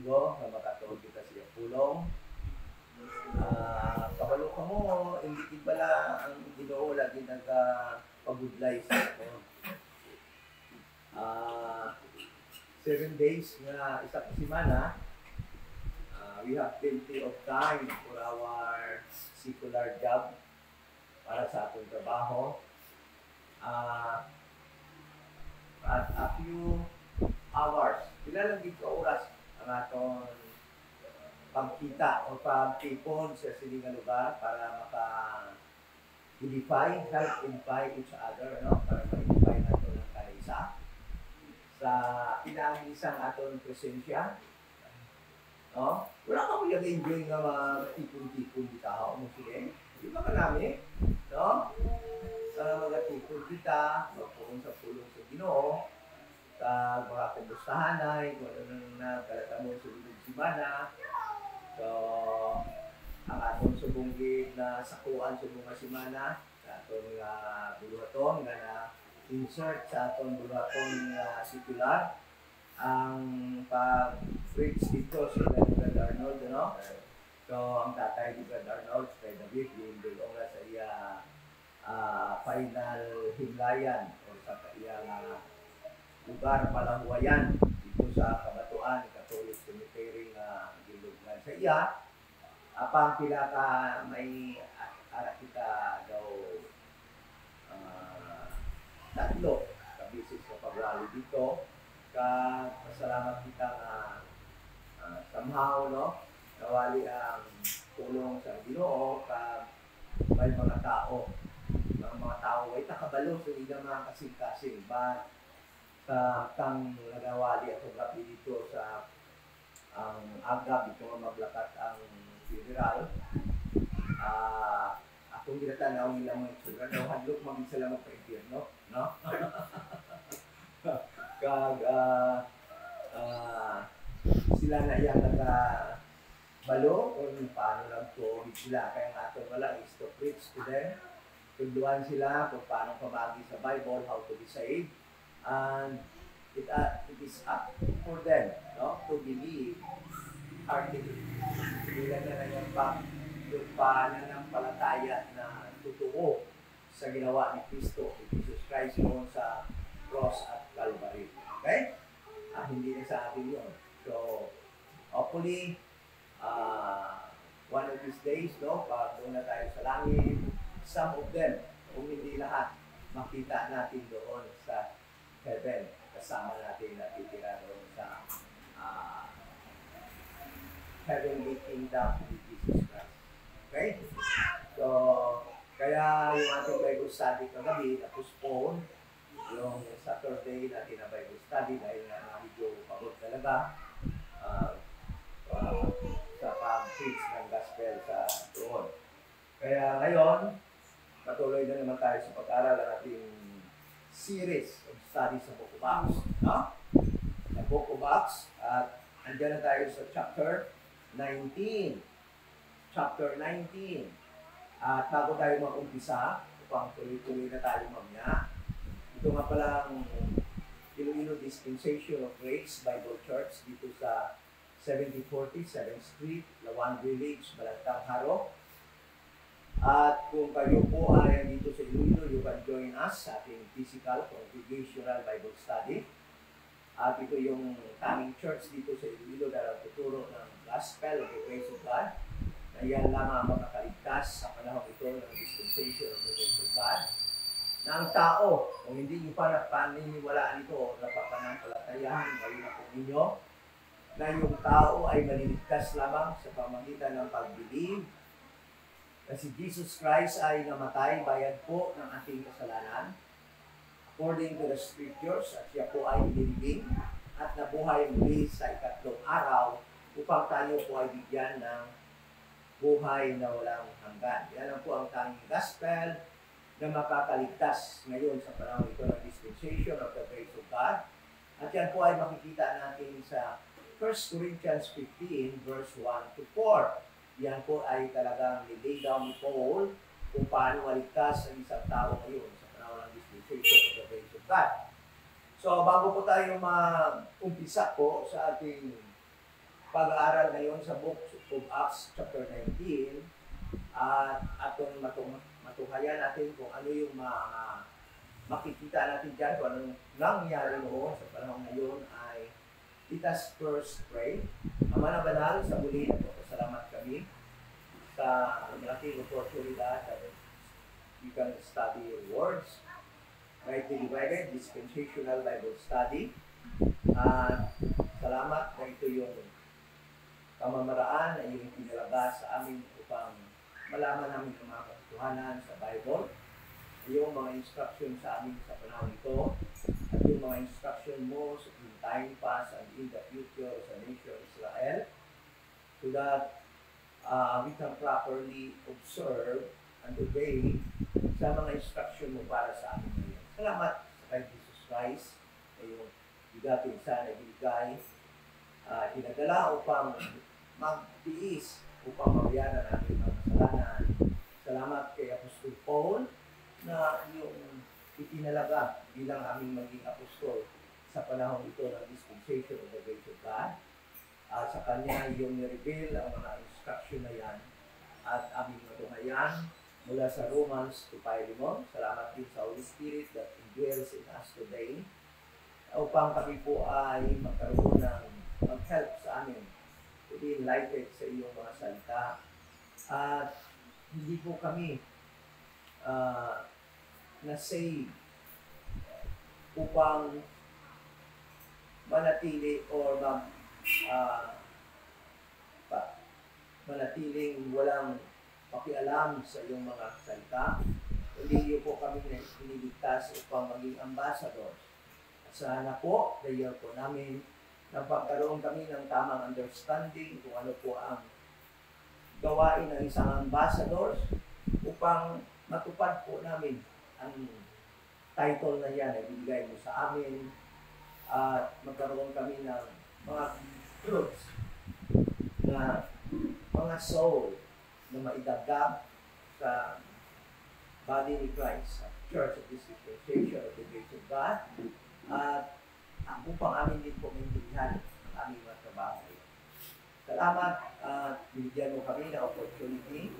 Domingo nga makatuon kita siya pulong. Kabalo ka mo, hindi bala ang Ginoo lagi nagpagudlay sa ako. 7 days nga isa ka semana, we have plenty of time for our secular job para sa atong trabaho. At a few hours, pila lang dito oras ang atong pagkita o pagtipon sa silingang lugar para maka-edify, help edify each other, no? Para ma-edify nato ng kaisa sa pinangisang aton presensya, no? Wala ka mo enjoy nga matipon-tipon di tao mo sige. Di ba kanami, no? Sa mga tipon kita, magpuon sa pulong sa Ginoo, sa mga kumustahanay, kung ano na kalata mo sa ulog simana. So, ang atong subunggid na sakuan sa mga simana, sa atong buluhaton, nga na-insert sa atong buluhaton secular, ang pag-preach dito sa Brad Arnold, no? So, ang tatay ni Brad Arnold, kay David, yung dulong na sa iya final himlayan o sa iyang lugar palahuwayan dito sa Kabatuan Catholic Cemetery nga gilugnan sa iya. Apang pila ka may ara kita daw tatlo ka bisis sa pagwali dito. Pasalamat kita nga somehow, no, nawali ang tulong sa Ginoo ka may mga tao ay takabalo sa ilang mga kasing-kasing ba sa kang nagawali at gabi dito sa ang agab ito ang maglakat ang funeral. Akong ginatanaw nila mga itsura daw hadlok mag-isa lang magpa-impyerno, no? Sila na yan balo kung paano lang tuwid sila. Kaya nga ito wala is to preach to them. Tunduan sila kung paano pamagi sa Bible, how to be saved. And it is up for them, no, to believe heartily. Hindi lang na nangambak yung pananampalataya na totoo sa ginawa ni Kristo, ni Jesus Christ noon sa cross at Calvary. Okay? Hindi na sa atin yun. So, hopefully, one of these days, no, pag doon na tayo sa langit, some of them, kung hindi lahat, makita natin doon sa heaven. Kasama natin na titira doon sa heavenly kingdom with Jesus Christ. Okay? So, kaya yung ating Bible study kagabi, na-postpone yung Saturday natin na Bible study dahil na medyo pagod talaga sa pag-preach ng gospel sa doon. Kaya ngayon, patuloy na naman tayo sa pag-aral ng ating series of studies sa Book of Acts. No? Sa Book of Acts, at andyan na tayo sa chapter 19. Chapter 19. At bago tayo mag-umpisa, upang tuloy-tuloy na tayo mamaya, ito nga palang Iloilo Dispensation of Grace Bible Church dito sa 7040 7th Street, Lawan Village, Balantang Haro. At kung kayo po ay dito sa Iloilo, you can join us sa ating physical congregational Bible study. At ito yung taming church dito sa Iloilo na tuturo ng gospel of the grace of God. Na yan lamang makakaligtas sa panahon ito ng dispensation of the grace of God. Na ang tao, kung hindi nyo pa paniniwalaan ito, napapananampalatayahan, gawin na po ninyo, na yung tao ay maliligtas lamang sa pamagitan ng pag-believe na si Jesus Christ ay namatay bayad po ng ating kasalanan according to the scriptures at siya po ay inilibing at nabuhay muli sa ikatlong araw upang tayo po ay bigyan ng buhay na walang hanggan. Yan ang po ang tanging gospel na makakaligtas ngayon sa panahon ito ng dispensation of the grace of God. At yan po ay makikita natin sa 1 Corinthians 15 verse 1 to 4. Yan po ay talagang nilay down ni Paul kung paano maligtas ang isang tao ngayon sa panahon ng dispensation of the grace of God. So, bago po tayo mag-umpisa po sa ating pag-aaral ngayon sa book of Acts chapter 19 at atong matuhayan natin kung ano yung makikita natin dyan, kung anong nangyari noon sa panahon ngayon ay let us first pray. Ama na banal, sa muli nagpapasalamat kami sa malaking oportunidad that we can study your words. Rightly divided, dispensational Bible study. At salamat na ito yung pamamaraan na iyong pinalabas sa amin upang malaman namin ang mga katotohanan sa Bible, yung mga instruction sa amin sa panahon ito, at yung mga instruction mo sa time past and in the future sa nation of Israel, so that we can properly observe and obey sa mga instruction mo para sa amin ngayon. Salamat sa kay Jesus Christ na yung bigating sana ibigay, pinadala upang magtiis, upang mabayaran natin ang kasalanan. Salamat kay Apostol Paul na yung itinalaga bilang aming maging apostol sa panahon ito ng dispensation of the grace of God. Sa kanya yung nireveal ang mga instruction na yan at aming matuhayan mula sa Romans to Philemon. Salamat din sa Holy Spirit that indwells in us today upang kami po ay magkaroon ng mag-help sa amin to be enlightened sa iyong mga salita. At hindi po kami na-save upang manatili or manatiling walang pakialam sa iyong mga salita. Hindi niyo po kami iniligtas upang maging ambassadors. Sana po, prayer po namin, nagpagkaroon kami ng tamang understanding kung ano po ang gawain ng isang ambassadors upang matupad po namin ang title na yan na ibigay mo sa amin at magkaroon kami ng mga groups na mga soul na maidagdag sa body ni Christ, sa Church of this Dispensation of the Grace of God, at upang amin din po maintindihan ang aming mga trabaho. Salamat at binigyan mo kami ng opportunity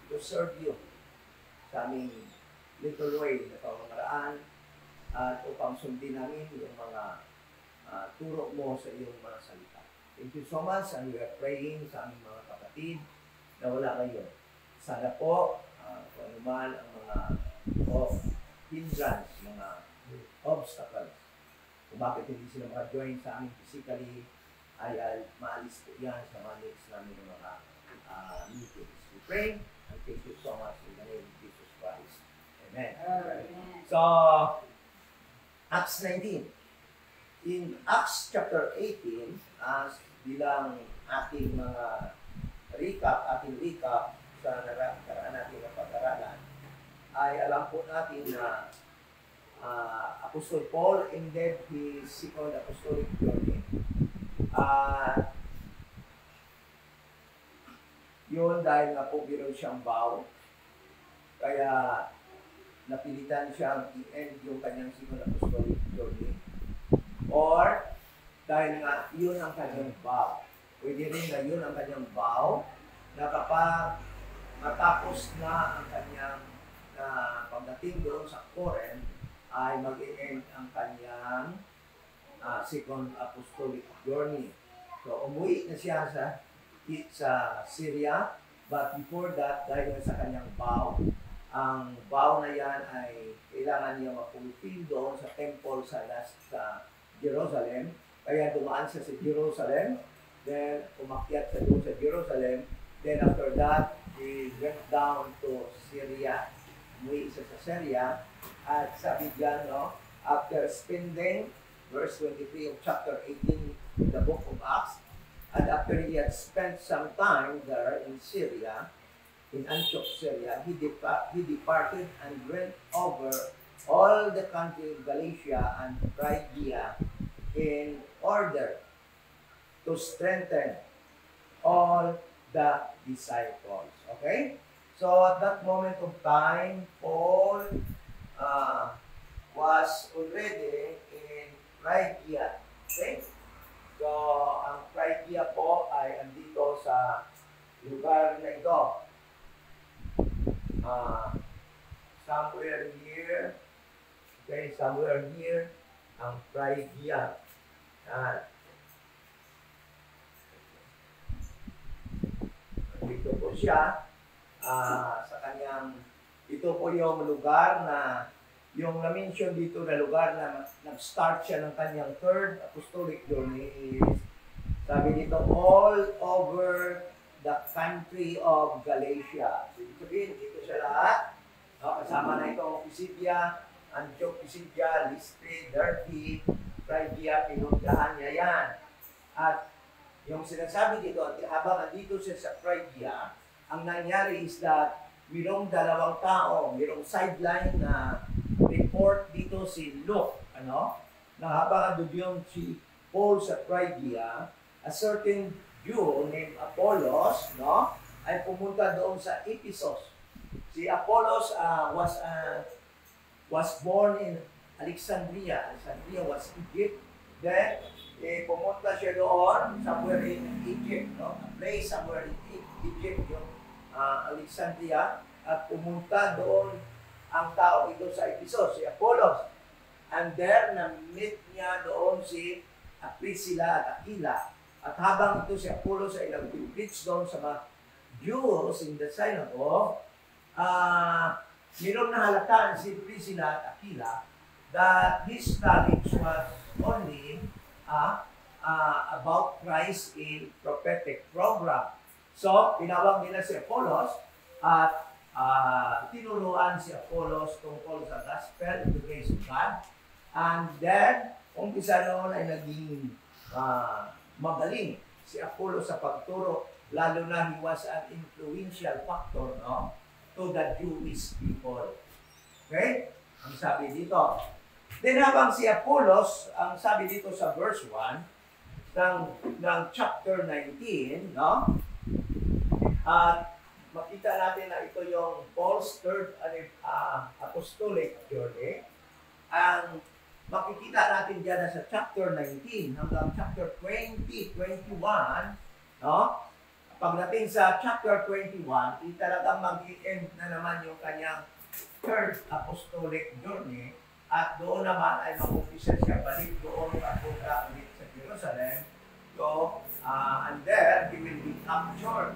to serve you sa aming little way na pamamaraan at upang sundin namin yung mga turo mo sa iyong mga salita. Thank you so much, and we are praying sa aming mga kapatid na wala ngayon. Sana po, kung ano man ang mga hindrance, mga obstacles, kung bakit hindi sila maka-join sa amin physically, ay maalis po yan sa mga next namin ng mga meetings. We pray, and thank you so much in the name of Jesus Christ. Amen. Amen. So, Acts 19. In Acts chapter 18, bilang ating mga ating recap sa nakaraan natin ng pag-aralan, ay alam po natin na Apostle Paul ended his second apostolic journey. Yun dahil nga po meron siyang vow, kaya napilitan siyang i-end yung kanyang second apostolic journey. Or dahil nga yun ang kanyang vow. Pwede rin na yun ang kanyang vow na kapag matapos na ang kanyang pagdating doon sa Corinth, ay mag-i-end ang kanyang second apostolic journey. So, umuwi na siya sa Syria, but before that, dahil sa kanyang vow, ang vow na yan ay kailangan niya ma-fulfill doon sa temple sa Jerusalem. Kaya dumaan siya sa Jerusalem, then umakyat siya doon sa Jerusalem, then after that, he went down to Syria. Umuwi siya sa Syria, at sabi diyan, after spending, verse 23 of chapter 18 in the book of Acts, and after he had spent some time there in Syria, in Antioch, Syria, he departed and went over all the country of Galatia and Phrygia in order to strengthen all the disciples. Okay? So at that moment of time, Paul was already in Phrygia. Okay? So ang Phrygia po lugar na ito. Somewhere here, okay, somewhere here, ang Phrygia. Dito po siya, sa kanyang, ito po yung lugar na, yung na-mention dito na lugar na nag-start siya ng kanyang third apostolic journey is, sabi dito, all over the country of Galatia. So, ibig sabihin, dito siya lahat. Kasama na ito, Pisidia, Antioch, Pisidia, Listre, Derbe, Phrygia, pinuntahan niya yan. At yung sinasabi dito, habang andito siya sa Phrygia, ang nangyari is that mayroong dalawang tao, mayroong sideline na report dito si Luke, na habang ando yung si Paul sa Phrygia, a certain Jew named Apollos, ay pumunta doon sa Ephesus. Si Apollos was born in Alexandria. Alexandria was Egypt. Then, pumunta siya doon, somewhere in Egypt, a place somewhere in Egypt, yung Alexandria, at pumunta doon ang tao ito sa Ephesus, si Apollos. And there, na-meet niya doon si Priscilla at Aquila. At habang ito si Apollos ay nag-preach doon sa mga Jews in the synagogue, mayroong nahalataan si Priscilla at Aquila that his knowledge was only about Christ in prophetic program. So, tinawag nila si Apollos at tinuruan si Apollos tungkol sa gospel in the grace of God. And then, umpisa noon ay naging magaling si Apollos sa pagturo, lalo na he was an influential factor to the Jewish people. Okay? Ang sabi dito. Then habang si Apollos, ang sabi dito sa verse 1 ng chapter 19, at makita natin na ito yung Paul's third apostolic journey. Ang makikita natin dyan sa chapter 19 hanggang chapter 20, 21, pagdating sa chapter 21, talagang mag-i-end na naman yung kanyang third apostolic journey at doon naman ay mag-umpisa siya balik doon papunta ulit sa Jerusalem. So, and there, he will be captured.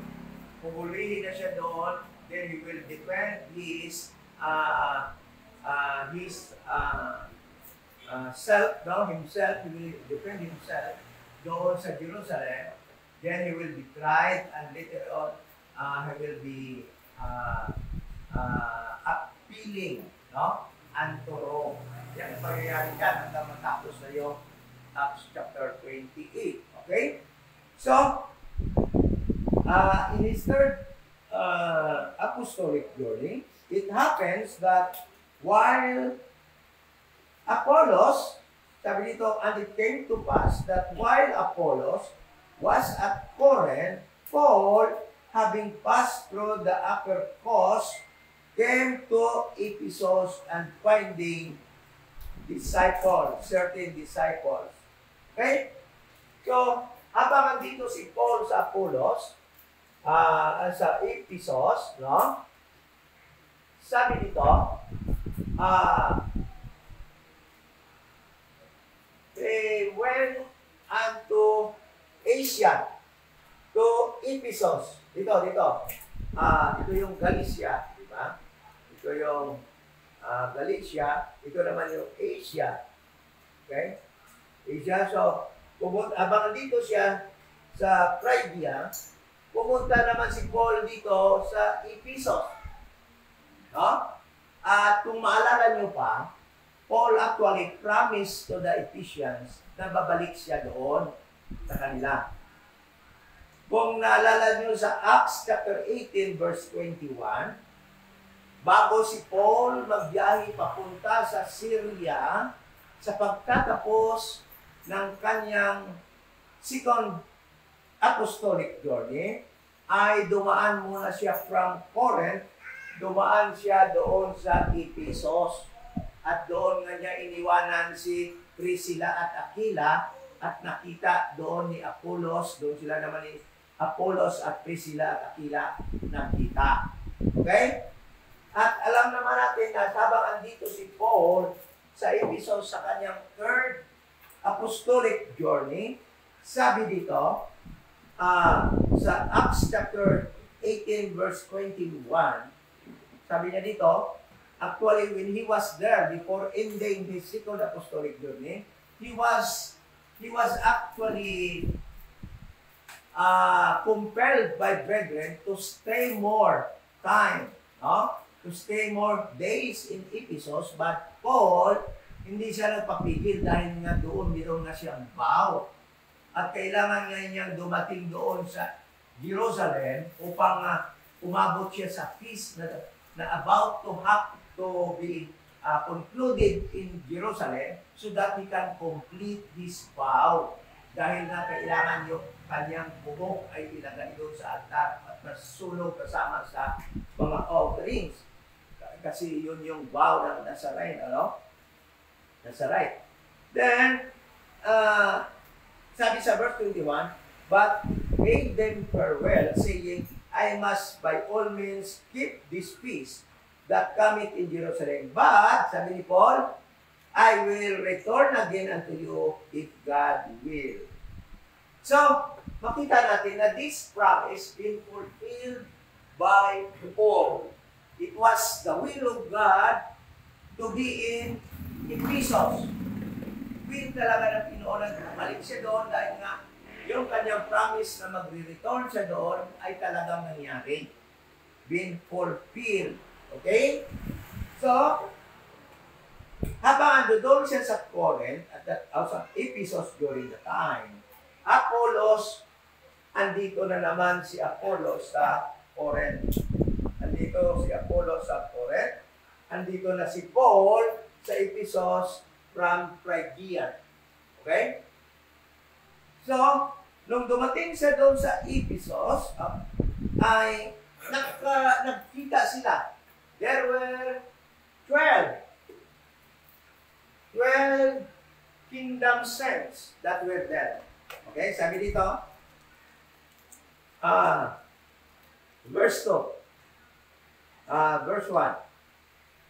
Puhulihin na siya doon, then he will defend his himself, he will defend himself doon sa Jerusalem. Then he will be tried and later on, he will be appealing, unto Rome. Yan ang pangyayari dyan hanggang matapos na yung Acts chapter 28. Okay? So, in his third apostolic journey, it happens that while Apollos, sabi dito, and it came to pass that while Apollos was at Corinth, Paul, having passed through the upper coast, came to Ephesus and finding certain disciples. Okay? So, habang andito si Paul sa Apollos, sa Ephesus, sabi dito, they went unto Asia, to Ephesus. Dito. Ito yung Galicia, di ba? Ito yung Galicia. Ito naman yung Asia. Okay? Asia. So, habang dito siya sa Phrygia, pumunta naman si Paul dito sa Ephesus. At kung maalala nyo pa, Paul actually promised to the Ephesians na babalik siya doon sa kanila. Kung naalala nyo sa Acts chapter 18 verse 21, bago si Paul magbiyahe papunta sa Syria, sa pagtatapos ng kanyang second apostolic journey, ay dumaan muna siya from Corinth, dumaan siya doon sa Ephesus. At doon nga niya iniwanan si Priscilla at Aquila at nakita doon ni Apollos, doon sila naman ni Apollos at Priscilla at Aquila nagkita. Okay? At alam naman natin na habang andito si Paul sa Ephesus sa kanyang third apostolic journey, sabi dito, sa Acts chapter 18 verse 21, sabi niya dito, actually when he was there before ending his second apostolic journey, he was actually compelled by brethren to stay more time, no? To stay more days in Ephesus, but Paul, hindi siya nagpapigil dahil nga doon meron na siyang vow. At kailangan nga niyang dumating doon sa Jerusalem upang umabot siya sa feast na about to have to be concluded in Jerusalem so that he can complete his vow. Dahil na kailangan yung kanyang buhok ay ilagay doon sa altar at nasulog kasama sa mga offerings. Kasi yun yung vow ng Nazarene, ano? Nazarene. Then, sabi sa verse 21, but bade them farewell, saying, I must by all means keep this feast that cometh in Jerusalem. But, sabi ni Paul, I will return again unto you if God will. So, makita natin na this promise been fulfilled by Paul. It was the will of God to be in Ephesus. Will talaga ng Pinoon, balik siya doon dahil nga yung kanyang promise na magre-return siya doon ay talagang nangyari. Been fulfilled. Okay? So, habang ando doon siya sa Corinth, sa Ephesus during the time, Apollos, andito na naman si Apollos sa Corinth. Andito si Apollos sa Corinth. Andito na si Paul sa Ephesus from Phrygia. Okay? So, nung dumating siya doon sa Ephesus, ay nagkita sila. There were 12 kingdom saints that were there. Okay, sabi dito, verse 2, verse 1.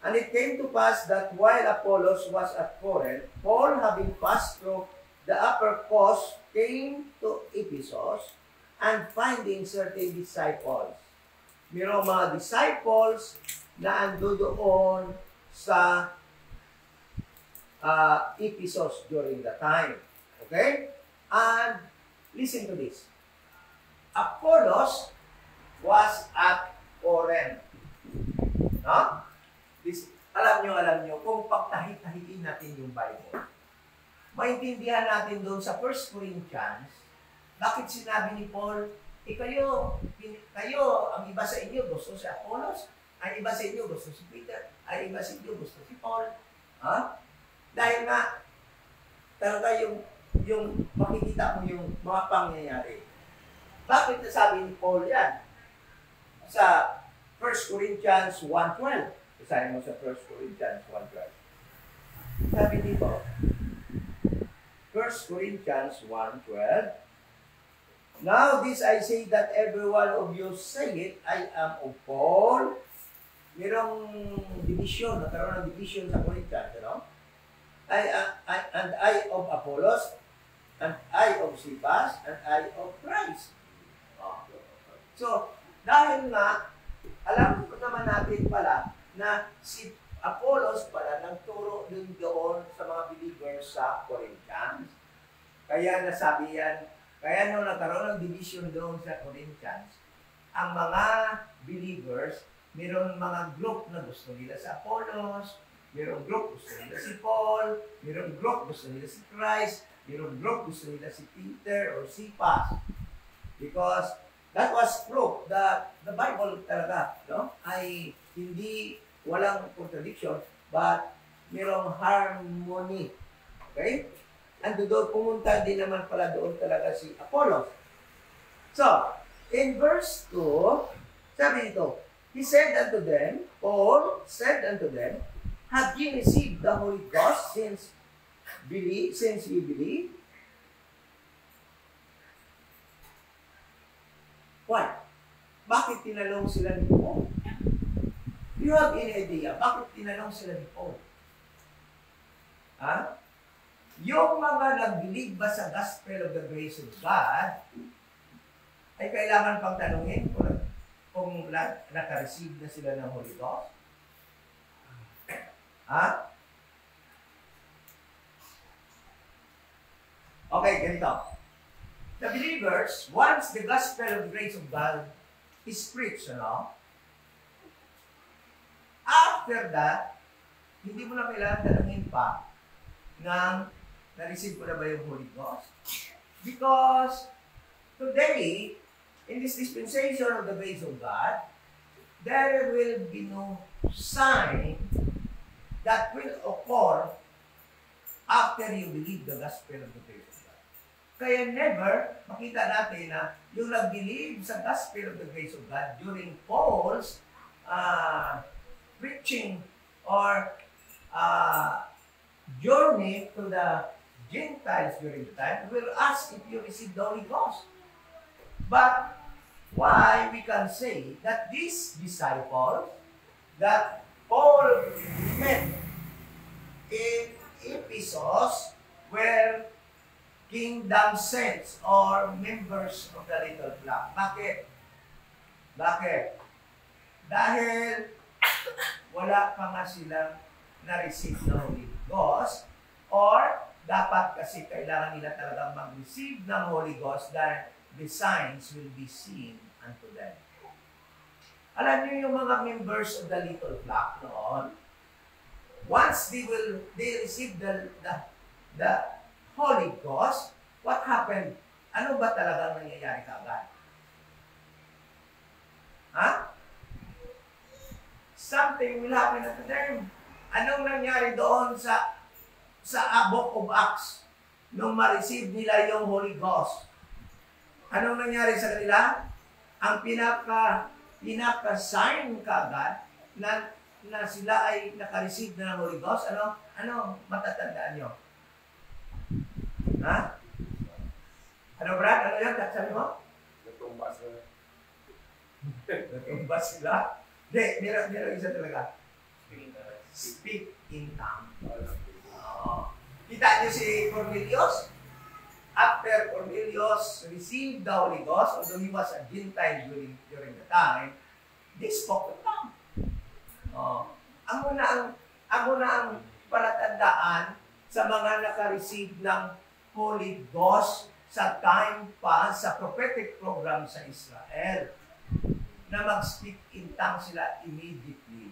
And it came to pass that while Apollos was at Corinth, Paul, having passed through the upper coast, came to Ephesus, and finding certain disciples. Mayroong mga disciples na ando doon sa Ephesus during the time. Okay? And listen to this. Apollos was at Corinth. No? Alam nyo, kung pagtahi-tahiin natin yung Bible, maintindihan natin doon sa 1 Corinthians, bakit sinabi ni Paul, kayo, ang iba sa inyo gusto si Apollos, ang iba sa inyo gusto si Peter, ang iba sa inyo gusto si Paul. Ha? Dahil nga, talaga yung makikita mo yung mga pangyayari. Bakit nasabi ni Paul yan? Sa 1 Corinthians 1:12. Isahin mo sa 1 Corinthians 1:12. Sabi dito, 1 Corinthians 1:12, now this I say that every one of you say it, I am of Paul. Merong division, nagkaroon ng division sa Corinthians, ano? And I of Apollos, and I of Cephas, and I of Christ. So, dahil nga, alam ko naman natin pala na si Apollos pala nagturo din doon sa mga believers sa Corinthians. Kaya nasabi yan, kaya nung nagkaroon ng division doon sa Corinthians, ang mga believers, mayroong mga group na gusto nila sa Apollos, mayroong group gusto nila si Paul, mayroong group gusto nila si Christ, mayroong group gusto nila si Peter or Cephas. Because that was proof that the Bible talaga, no, ay hindi walang contradiction, but mayroong harmony. Okay? And doon pumunta din naman pala doon talaga si Apollos. So, in verse 2, sabi nito, he said unto them, Paul said unto them, have ye received the Holy Ghost since ye believe? Why? Bakit tinanong sila ni Paul? Do you have any idea? Bakit tinanong sila ni Paul? Ha? Yung mga nag-believe ba sa gospel of the grace of God, ay kailangan pang tanungin kung naka-receive na sila ng Holy Ghost? Ha? Okay, ganito. The believers, once the gospel of the grace of God is preached, after that, hindi mo na kailangan tanungin pa ng na-receive ko na ba yung Holy Ghost? Because today, in this dispensation of the grace of God, there will be no sign that will occur after you believe the gospel of the grace of God. Kaya never makita natin na yung nag-believe sa gospel of the grace of God during Paul's preaching or journey to the Gentiles during the time, will ask if you receive the Holy Ghost. But why we can say that these disciples that Paul met in Ephesus were kingdom saints or members of the little flock. Bakit? Bakit? Dahil wala pa nga silang na-receive na Holy Ghost, or dapat kasi kailangan nila talagang mag-receive ng Holy Ghost dahil the signs will be seen unto them. Alam niyo yung mga members of the little flock noon, once they receive the Holy Ghost, what happened? Ano ba talagang nangyayari kaagad? Ha? Something will happen to them. Anong nangyari doon sa Book of Acts nung ma-receive nila yung Holy Ghost? Anong nangyari sa kanila? Ang pinaka-sign kaagad na sila ay naka-receive na ng Holy Ghost, ano matatandaan nyo? Ha? Ano, Brad? Ano yan? Sabi mo? Natumba sila. Natumba sila? Hindi, meron isa talaga. Speak in tongues. Kita niyo si Cornelius? After Cornelius received the Holy Ghost, although he was a Gentile during the time, they spoke in tongues. Ang muna ang palatandaan sa mga naka-receive ng Holy Ghost sa time pa sa prophetic program sa Israel na mag-speak in tongues sila immediately.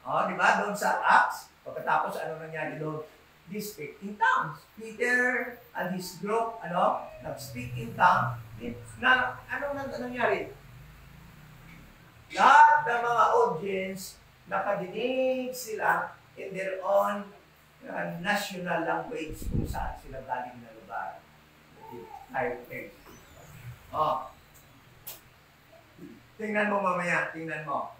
Di ba? Doon sa Acts, pagkatapos ano nangyari doon? They speak in tongues. Peter and his group, nag-speak in tongues. Ano nangyari? Lahat ng mga audience, nakadinig sila in their own national language kung saan sila galing na lugar. Tingnan mo mamaya, tingnan mo.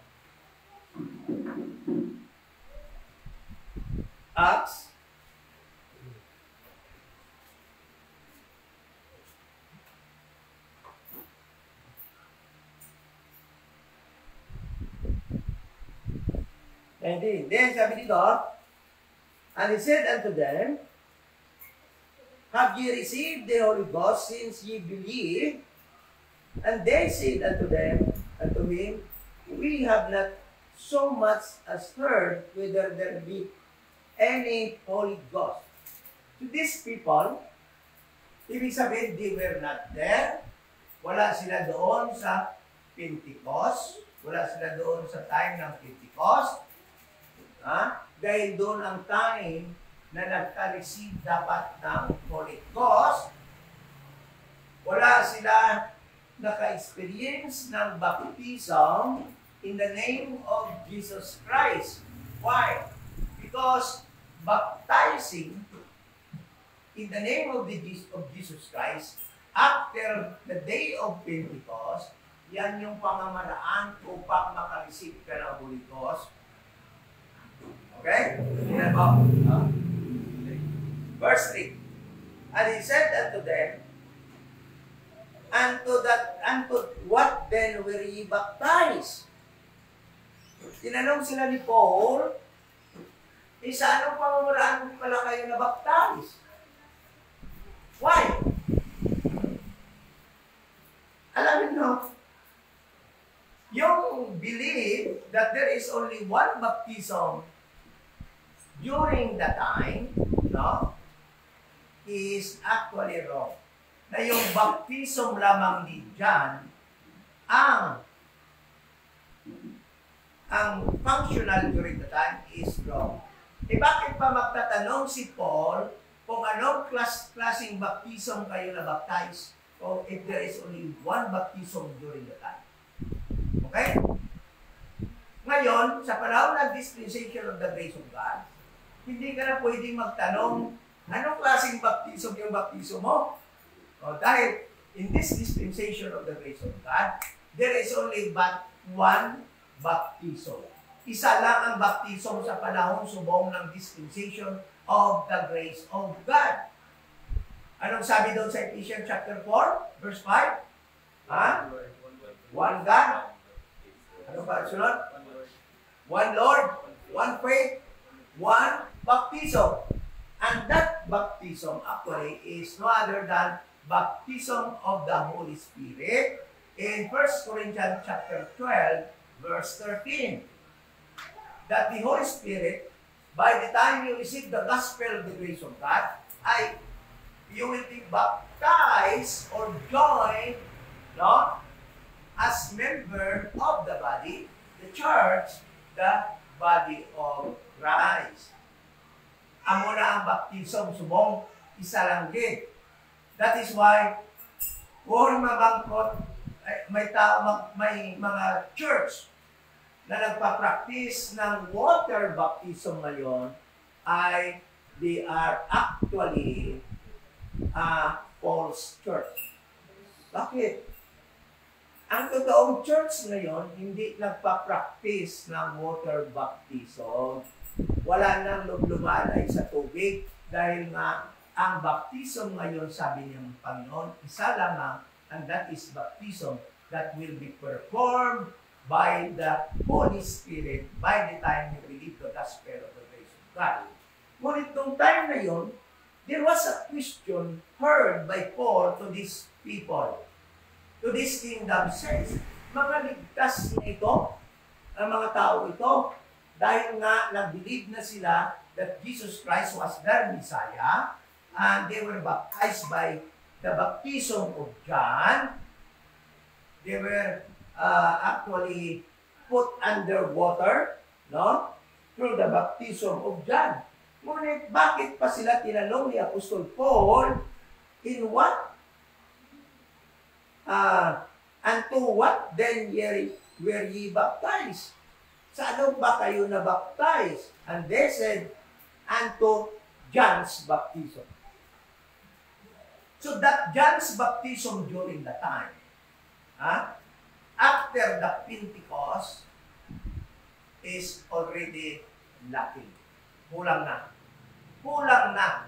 Acts. And then sabi dito, and he said unto them, have ye received the Holy Ghost since ye believe? And they said unto him, we have not so much as heard whether there be any Holy Ghost. To these people, ibig sabihin, they were not there. Wala sila doon sa Pentecost. Wala sila doon sa time ng Pentecost. Dahil doon ang time na nagka-receive dapat ng Holy Ghost, wala sila naka-experience ng baptism in the name of Jesus Christ. Why? Because baptizing in the name of Jesus Christ after the day of Pentecost, yan yung pamamaraan upang maka-receive ka ng Holy Ghost. Okay? Verse 3. And he said unto them, unto what then were ye baptized? Tinanong sila ni Paul, sa anong pamamuraan pala kayo na baptized? Why? Alam niyo, yung belief that there is only one baptism during the time, no, is actually wrong. Na yung baptism lamang din dyan, ang functional during the time is wrong. Bakit pa magtatanong si Paul kung anong klaseng baptism kayo na baptize o if there is only one baptism during the time? Okay? Ngayon, sa panahon ng dispensation of the grace of God, hindi ka na pwedeng magtanong anong klaseng baptism yung baptism mo. Dahil in this dispensation of the grace of God, there is only but one baptism. Isa lang ang baptism sa panahon subong ng dispensation of the grace of God. Anong sabi doon sa Ephesians chapter 4, verse 5? One God. Ano ba sunod? One Lord, one faith, one baptism. And that baptism actually is no other than baptism of the Holy Spirit in 1 Corinthians chapter 12, verse 13, that the Holy Spirit, by the time you receive the gospel of the grace of God, you will be baptized or joined, no, as member of the body, the church, the body of Christ. Amo na ang baptism, subong isa lang din. That is why, kung mabangkot, may mga church na nagpa-practice ng water baptism ngayon ay they are actually a false church. Bakit? Ang totoong church ngayon hindi nagpa-practice ng water baptism. Wala nang lumlumalay sa tubig dahil nga ang baptism ngayon, sabi ng Panginoon, isa lamang, and that is baptism that will be performed by the Holy Spirit by the time you believe the gospel of the grace of God. Ngunit nung time na yun, there was a question heard by Paul to these people, to this kingdom says, mga ligtas na ito, ang mga tao ito, dahil nga nag-believe na sila that Jesus Christ was their Messiah, and they were baptized by the baptism of John. They were actually put under water, no? Through the baptism of John. Ngunit bakit pa sila tinanong ni Apostol Paul, in what? Unto what then were ye baptized? Sa ano ba kayo na baptized? And they said, unto John's baptism. So that John's baptism during the time, after the Pentecost, is already lacking. Kulang na. Kulang na.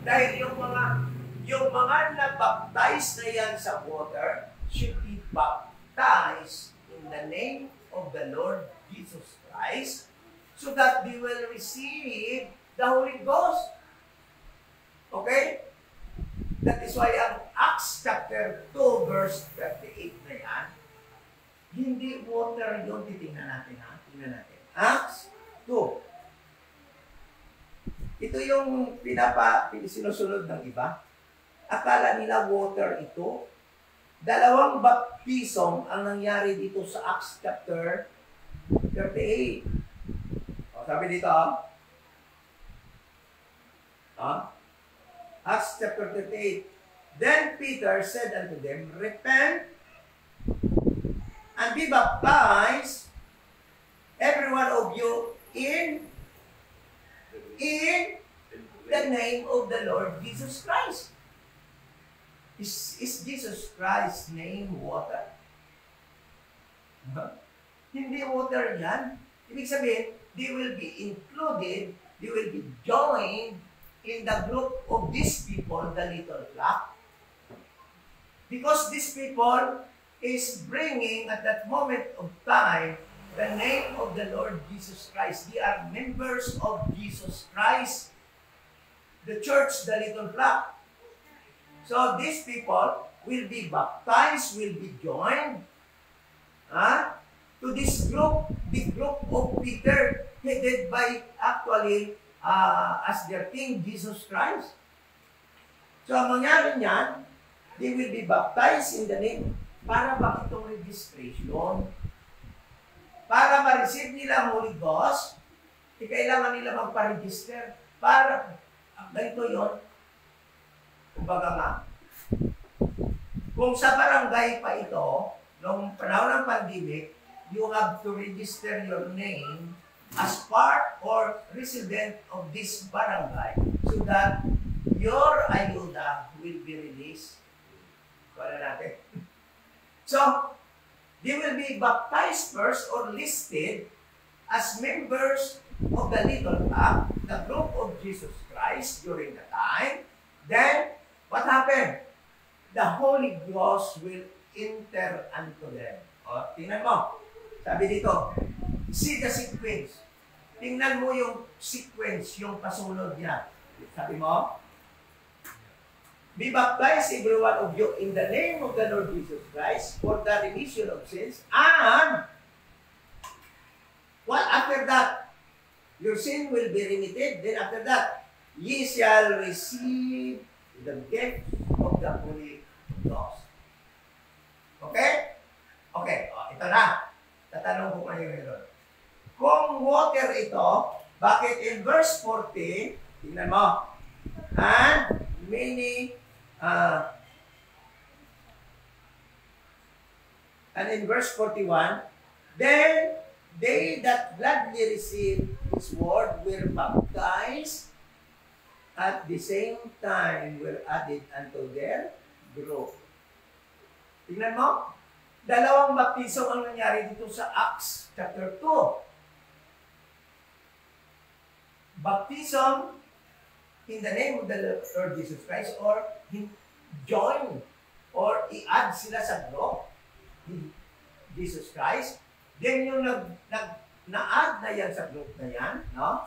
Dahil yung mga na-baptize na yan sa water should be baptized in the name of the Lord Jesus Christ so that they will receive the Holy Ghost. Okay? That is why ang Acts chapter 2 verse 38 na yan, hindi water yun. Titingnan natin ha. Tingnan natin. Acts 2. Ito yung sinusunod ng iba. Akala nila water ito. Dalawang baptism ang nangyari dito sa Acts chapter 38. Sabi dito, Acts chapter 38. Then Peter said unto them, repent and be baptized, every one of you, in the name of the Lord Jesus Christ. Is Jesus Christ's name water? Hindi water yan. Ibig sabihin, they will be included, they will be joined in the group of these people, the little flock. Because these people is bringing at that moment of time the name of the Lord Jesus Christ. They are members of Jesus Christ. The church, the little flock. So these people will be baptized, will be joined to this group, the group of Peter, headed by actually as their King, Jesus Christ. So ang mangyari niyan, they will be baptized in the name. Para ba itong registration? Para ma-receive nila ang Holy Ghost, kailangan nila magpa-register. Para, ganito yun, kumbaga nga, kung sa barangay pa ito, noong panahon ng pandemic, you have to register your name as part or resident of this barangay so that your ayuda will be released. Wala natin. So, they will be baptized first or listed as members of the little flock, the group of Jesus Christ during the time. Then, what happened? The Holy Ghost will enter unto them. O, tingnan mo. Sabi dito, see the sequence. Tingnan mo yung sequence, yung pasunod niya. Sabi mo, be baptized, every one of you, in the name of the Lord Jesus Christ for the remission of sins. And, what after that? Your sin will be remitted. Then after that, ye shall receive the gift of the Holy Ghost. Okay? Okay, ito na. Tatanong ko kayo ngayon. Kung water ito, bakit in verse 40, tingnan mo, and in verse 41, then they that gladly received His word were baptized, at the same time were added unto their group. Tingnan mo, dalawang baptismo ang nangyari dito sa Acts chapter 2. Baptism in the name of the Lord Jesus Christ, or join or i-add sila sa group ni Jesus Christ. Then yung na-add na yan sa group na yan, no?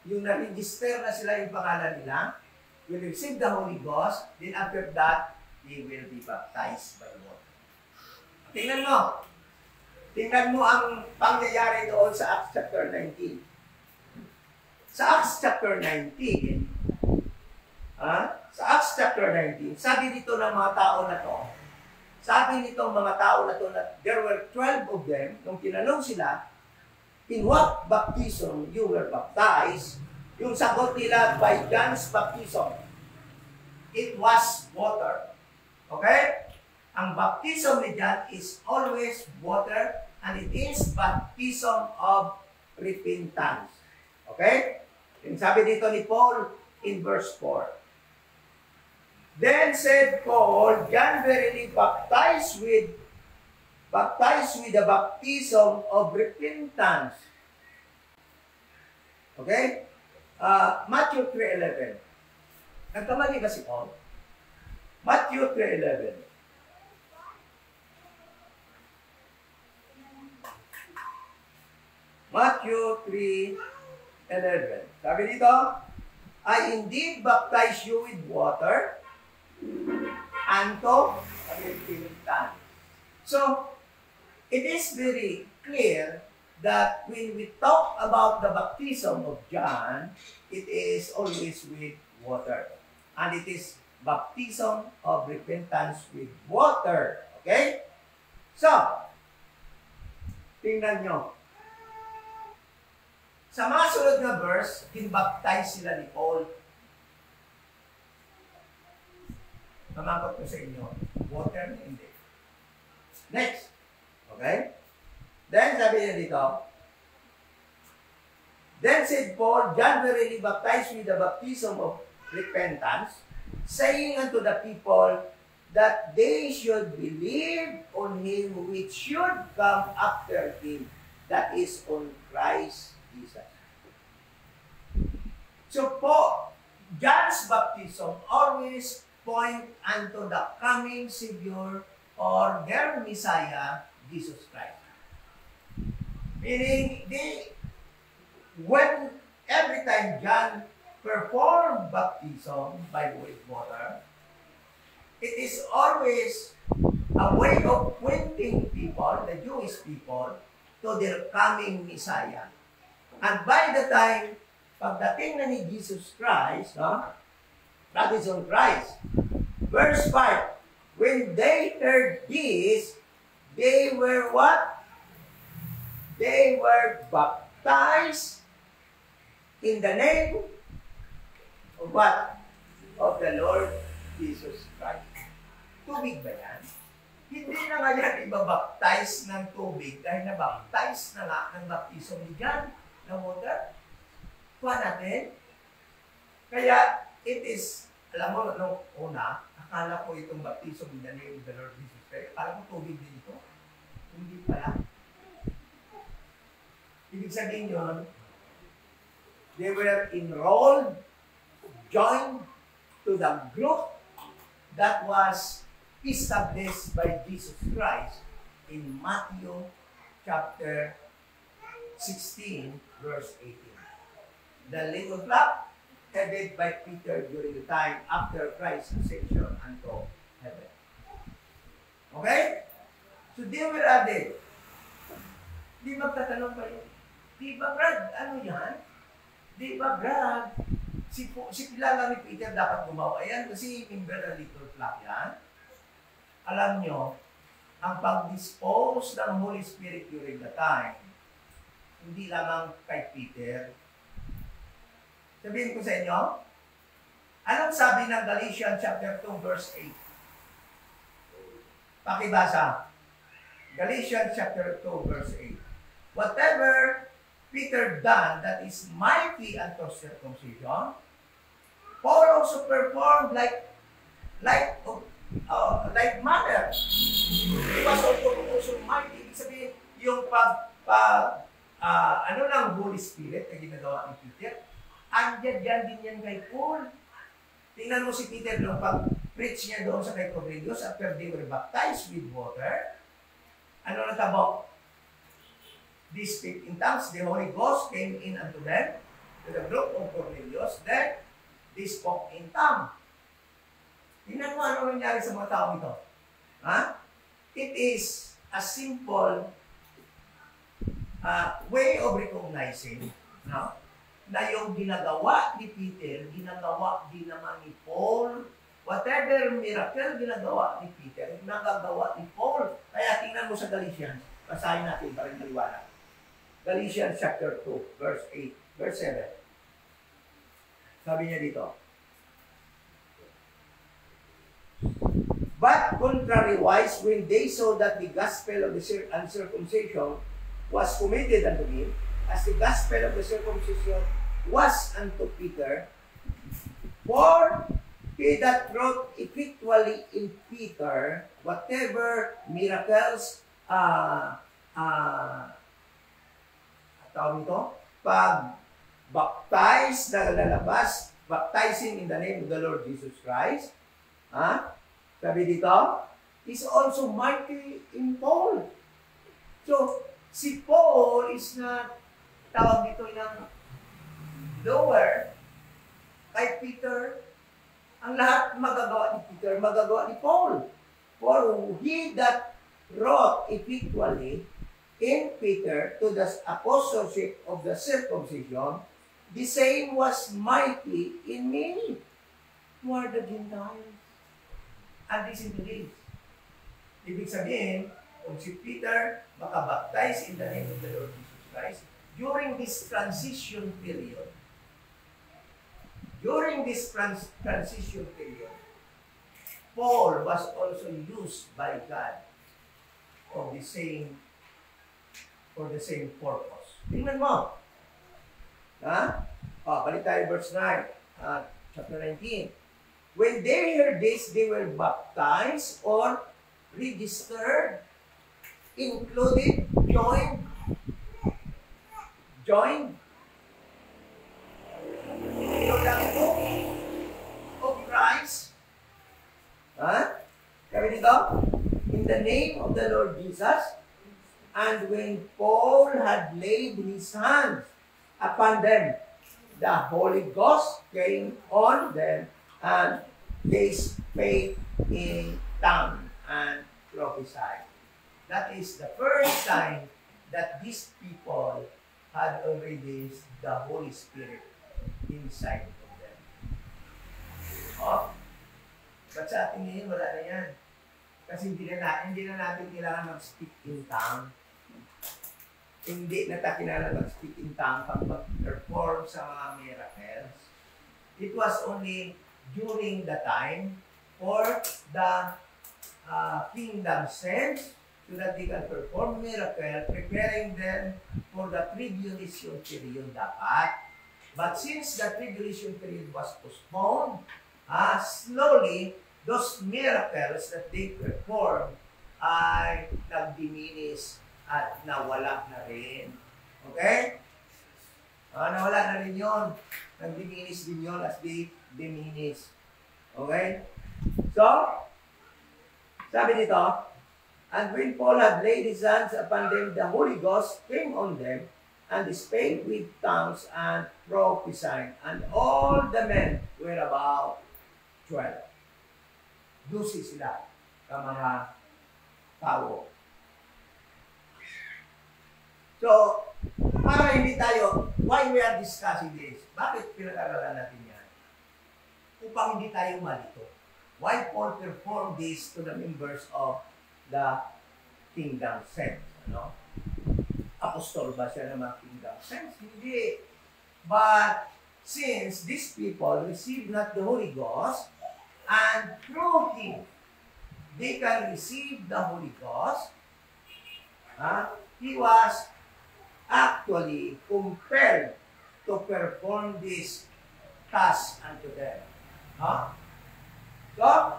Yung na-register na sila yung pangalan nila, will receive the Holy Ghost, then after that, they will be baptized by water. Tingnan mo. Tingnan mo ang pangyayari doon sa Acts chapter 19. Sa Acts chapter 19, sa Acts chapter 19, sabi dito ng mga tao na to, sabi nitong mga tao na to, na there were 12 of them, nung tinanong sila, in what baptism you were baptized, yung sagot nila, by John's baptism. It was water. Okay? Ang baptism ni John is always water, and it is baptism of repentance. Okay? Yung sabi dito ni Paul in verse 4. Then said Paul, John verily baptized with the baptism of repentance. Okay? Matthew 3:11. Nagkamali ba si Paul? Matthew 3:11. Matthew 3:11. Sabi dito, I indeed baptize you with water unto repentance. So, it is very clear that when we talk about the baptism of John, it is always with water. And it is baptism of repentance with water. Okay? So, tingnan nyo. Sa mga sunod na verse, kinbaptize sila ni Paul. Mamakot ko sa inyo, water na hindi. Next. Okay? Then, sabi niya dito, then said Paul, John verily baptized with the baptism of repentance, saying unto the people that they should believe on him which should come after him, that is on Christ Jesus. So, John's baptism always point unto the coming Savior or their Messiah, Jesus Christ. Meaning, when every time John performed baptism by water, it is always a way of pointing people, the Jewish people, to their coming Messiah. And by the time, pagdating na ni Jesus Christ, no? That is on Christ. Verse 5, when they heard this, they were what? They were baptized in the name of what? Of the Lord Jesus Christ. Tubig ba yan? Hindi na nga yan ibabaptize ng tubig dahil nabaptize na nga ng baptism ni John na water. Kuha natin. Kaya, it is, alam mo, nung una, akala ko itong baptism in the name of the Lord Jesus Christ. Akala ko tubig din ito. Hindi pala. Ibig sabihin yun, they were enrolled, joined to the group that was established by Jesus Christ in Matthew chapter 16, verse 18. The little flock headed by Peter during the time after Christ's ascension unto heaven. Okay? So they were added. Di magtatanong kayo, di ba Brad, ano yan? Di ba Brad, si kilala ni Peter dapat gumawa yan kasi member ng little flock yan. Alam nyo, ang pag-dispose ng Holy Spirit during the time, hindi lamang kay Peter. Sabihin ko sa inyo, anong sabi ng Galatians chapter 2 verse 8? Pakibasa. Galatians chapter 2 verse 8. Whatever Peter done that is mighty unto circumcision, Paul also performed like mother. He was also mighty. Ibig sabihin, yung ano lang Holy Spirit na ginagawa ni Peter, andyan din yan kay Paul. Tingnan mo si Peter nung pag-preach niya doon sa kay Cornelius after they were baptized with water. Ano natabo? They speak in tongues. The Holy Ghost came in unto them, to the group of Cornelius. Then, they spoke in tongues. Tingnan mo ano nangyari sa mga tao ito. Ha? It is a simple way of recognizing, no? Na yung ginagawa ni Peter, ginagawa din naman ni Paul. Whatever miracle ginagawa ni Peter, nagagawa ni Paul. Kaya tingnan mo sa Galatians, basahin natin para maliwanag. Galatians chapter 2, verse 8, verse 7. Sabi niya dito, but contrariwise, when they saw that the gospel of the uncircumcision was committed unto him, as the gospel of the circumcision was unto Peter, for he that wrote effectually in Peter whatever miracles tawag nito, pag-baptize na lalabas, baptizing in the name of the Lord Jesus Christ, sabi dito, is also mighty in Paul. So, si Paul is na, tawag dito ng lower kay Peter. Ang lahat magagawa ni Peter, magagawa ni Paul. For he that wrote effectually in Peter to the apostleship of the circumcision, the same was mighty in me, who are the Gentiles. And listen to this. Ibig sabihin, kung si Peter makabaptize in the name of the Lord Jesus Christ, during this transition period, Paul was also used by God for the same purpose. Tingnan mo. Balik tayo verse 9, chapter 19. When they heard this, they were baptized or registered, included, joined to the group of Christ ito? In the name of the Lord Jesus, and when Paul had laid his hands upon them, the Holy Ghost came on them, and they spake in tongues and prophesied. That is the first time that these people had already the Holy Spirit inside of them. Oh, but sa atin ngayon, wala na yan. Kasi hindi na natin kailangan mag-speak in tongue. Hindi na tayo kailangan mag-speak in tongue pag mag-perform sa mga miracles. It was only during the time for the kingdom saints so that they can perform miracle, preparing them for the tribulation period dapat. But since the tribulation period was postponed, slowly, those miracles that they performed ay nag-diminish at nawala na rin. Okay? Nawala na rin yun. Nag-diminish din yun as they diminish. Okay? So, sabi dito, and when Paul had laid his hands upon them, the Holy Ghost came on them, and they spake with tongues and prophesied. And all the men were about 12. 12 sila ka mga tao. So, para hindi tayo, why we are discussing this? Bakit pinag-aralan natin yan? Upang hindi tayo malito. Why Paul performed this to the members of the kingdom saints? Ano? Apostol ba siya ng mga kingdom saints? Hindi. But since these people received not the Holy Ghost, and through him, they can receive the Holy Ghost, he was actually compelled to perform this task unto them. So,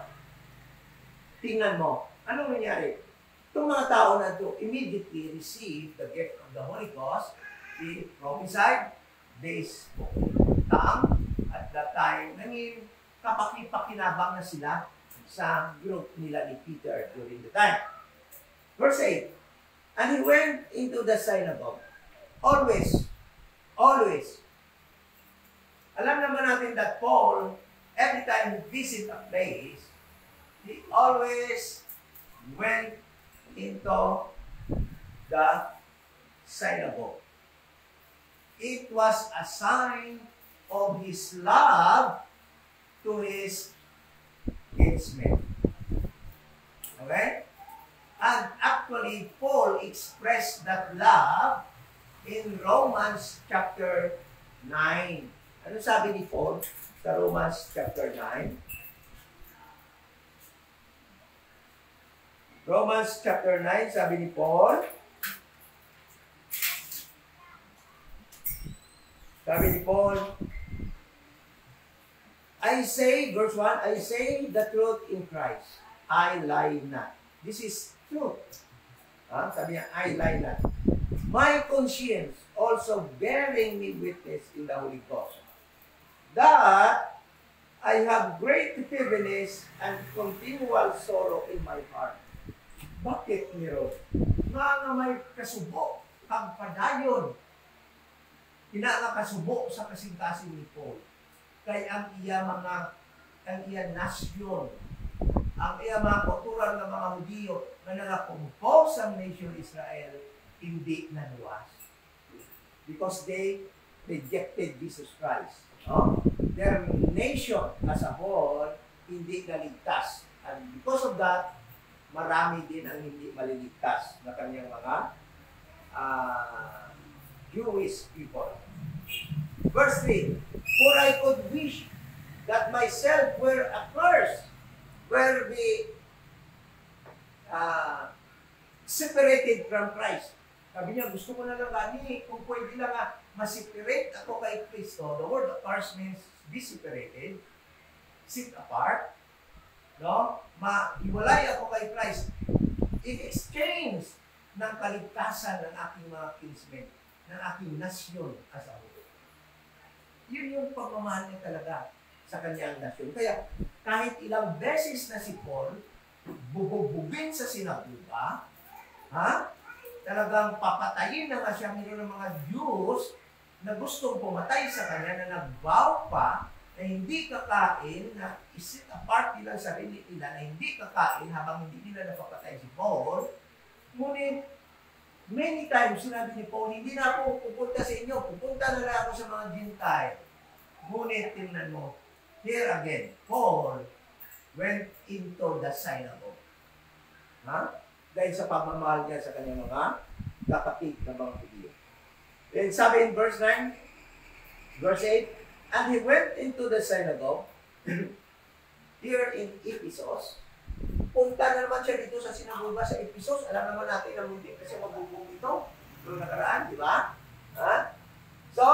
tingnan mo, anong nangyari? Itong mga tao na ito immediately received the gift of the Holy Ghost. They prophesied, they spoke in tongue. At that time, kapakipakinabang na sila sa group nila ni Peter during the time. Verse 8, and he went into the synagogue. Always. Alam naman natin that Paul, every time he visit a place, he always went into the synagogue. It was a sign of his love to his kinsmen. Okay? And actually, Paul expressed that love in Romans chapter 9. Ano sabi ni Paul sa Romans chapter 9? Romans chapter 9, sabi ni Paul, I say, verse 1, I say the truth in Christ. I lie not. This is truth. Sabi niya, I lie not. My conscience also bearing me witness in the Holy Ghost, that I have great heaviness and continual sorrow in my heart. Bakit meron? Nga may kasubo, pagpadayon. Kasubo sa kasing-kasing ni Paul. Kay ang iya nasyon, ang iya mga kultural ng mga Hudiyo na nakakumpos ang nation Israel, hindi naluwas. Because they rejected Jesus Christ. No? Their nation as a whole, hindi naligtas. And because of that, marami din ang hindi maliligtas na kanyang mga Jewish people. Verse 3, for I could wish that myself were accursed, were be separated from Christ. Sabi niya, gusto ko na lang kung pwede lang ma-separate ako kay Kristo. The word accursed means be separated, sit apart, no? Mahiwalay ako kay Christ in exchange ng kaligtasan ng aking mga kinsmen, ng aking nasyon as a whole. Yun yung pagmamahal niya talaga sa kanyang nasyon. Kaya kahit ilang beses na si Paul bubugbugin sa sinagoga, ha? Talagang papatayin na nga siya. Meron ng mga Jews na gustong pumatay sa kanya, na nag-vow pa na hindi kakain, na isit apart nila ang sarili nila, na hindi kakain habang hindi nila napapatay si Paul. Ngunit, many times sinabi ni Paul, hindi na ako pupunta sa inyo, pupunta na lang ako sa mga Gentile. Ngunit, tingnan mo, here again, Paul went into the synagogue. Ha? Dahil sa pagmamahal niya sa kanyang mga kapatid na mga Hudyo. Then sabi in verse 9, verse 8, and he went into the synagogue here in Ephesus. Punta na naman siya dito sa sinagoga sa Ephesus. Alam naman natin na hindi kasi magbubong ito. Doon nakaraan, di ba? Ha? So,